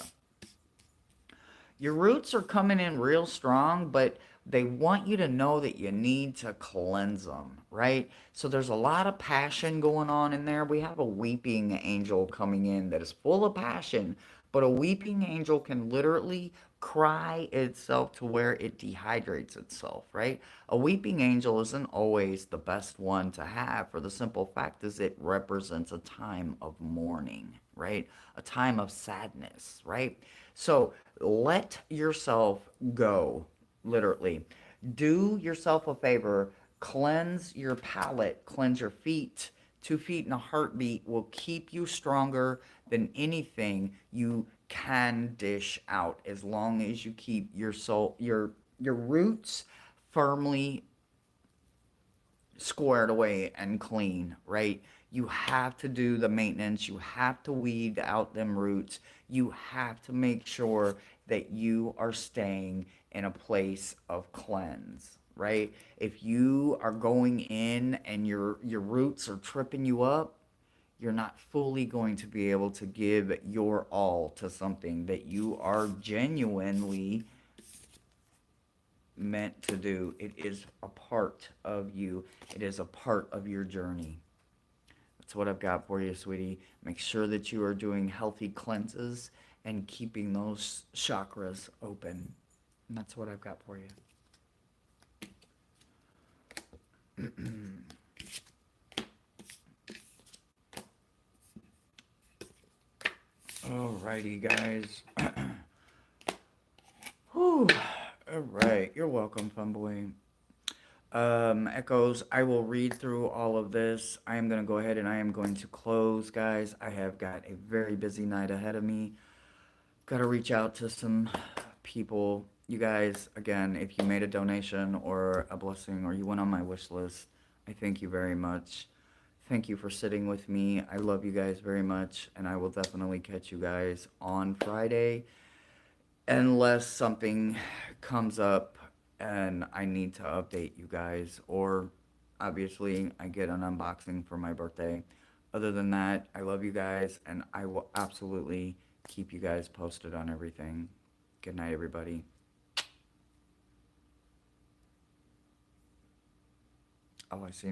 Your roots are coming in real strong, but they want you to know that you need to cleanse them, right? So there's a lot of passion going on in there. We have a weeping angel coming in that is full of passion, but a weeping angel can literally cry itself to where it dehydrates itself, right? A weeping angel isn't always the best one to have, for the simple fact is it represents a time of mourning, right? A time of sadness, right? So let yourself go, literally. Do yourself a favor, cleanse your palate, cleanse your feet. 2 feet in a heartbeat will keep you stronger than anything you can dish out, as long as you keep your soul, your roots firmly squared away and clean, right? You have to do the maintenance. You have to weed out them roots. You have to make sure that you are staying in a place of cleanse, right? If you are going in and your roots are tripping you up, you're not fully going to be able to give your all to something that you are genuinely meant to do. It is a part of you, it is a part of your journey. That's what I've got for you, sweetie. Make sure that you are doing healthy cleanses and keeping those chakras open. And that's what I've got for you. Alrighty, guys. Whew. Alright, you're welcome, Funboy. Echoes, I will read through all of this. I am going to go ahead and I am going to close, guys. I have got a very busy night ahead of me. Got to reach out to some people. You guys, again, if you made a donation or a blessing or you went on my wish list, I thank you very much. Thank you for sitting with me. I love you guys very much, and I will definitely catch you guys on Friday unless something comes up and I need to update you guys, or obviously I get an unboxing for my birthday. Other than that, I love you guys, and I will absolutely keep you guys posted on everything. Good night, everybody. Oh, I seen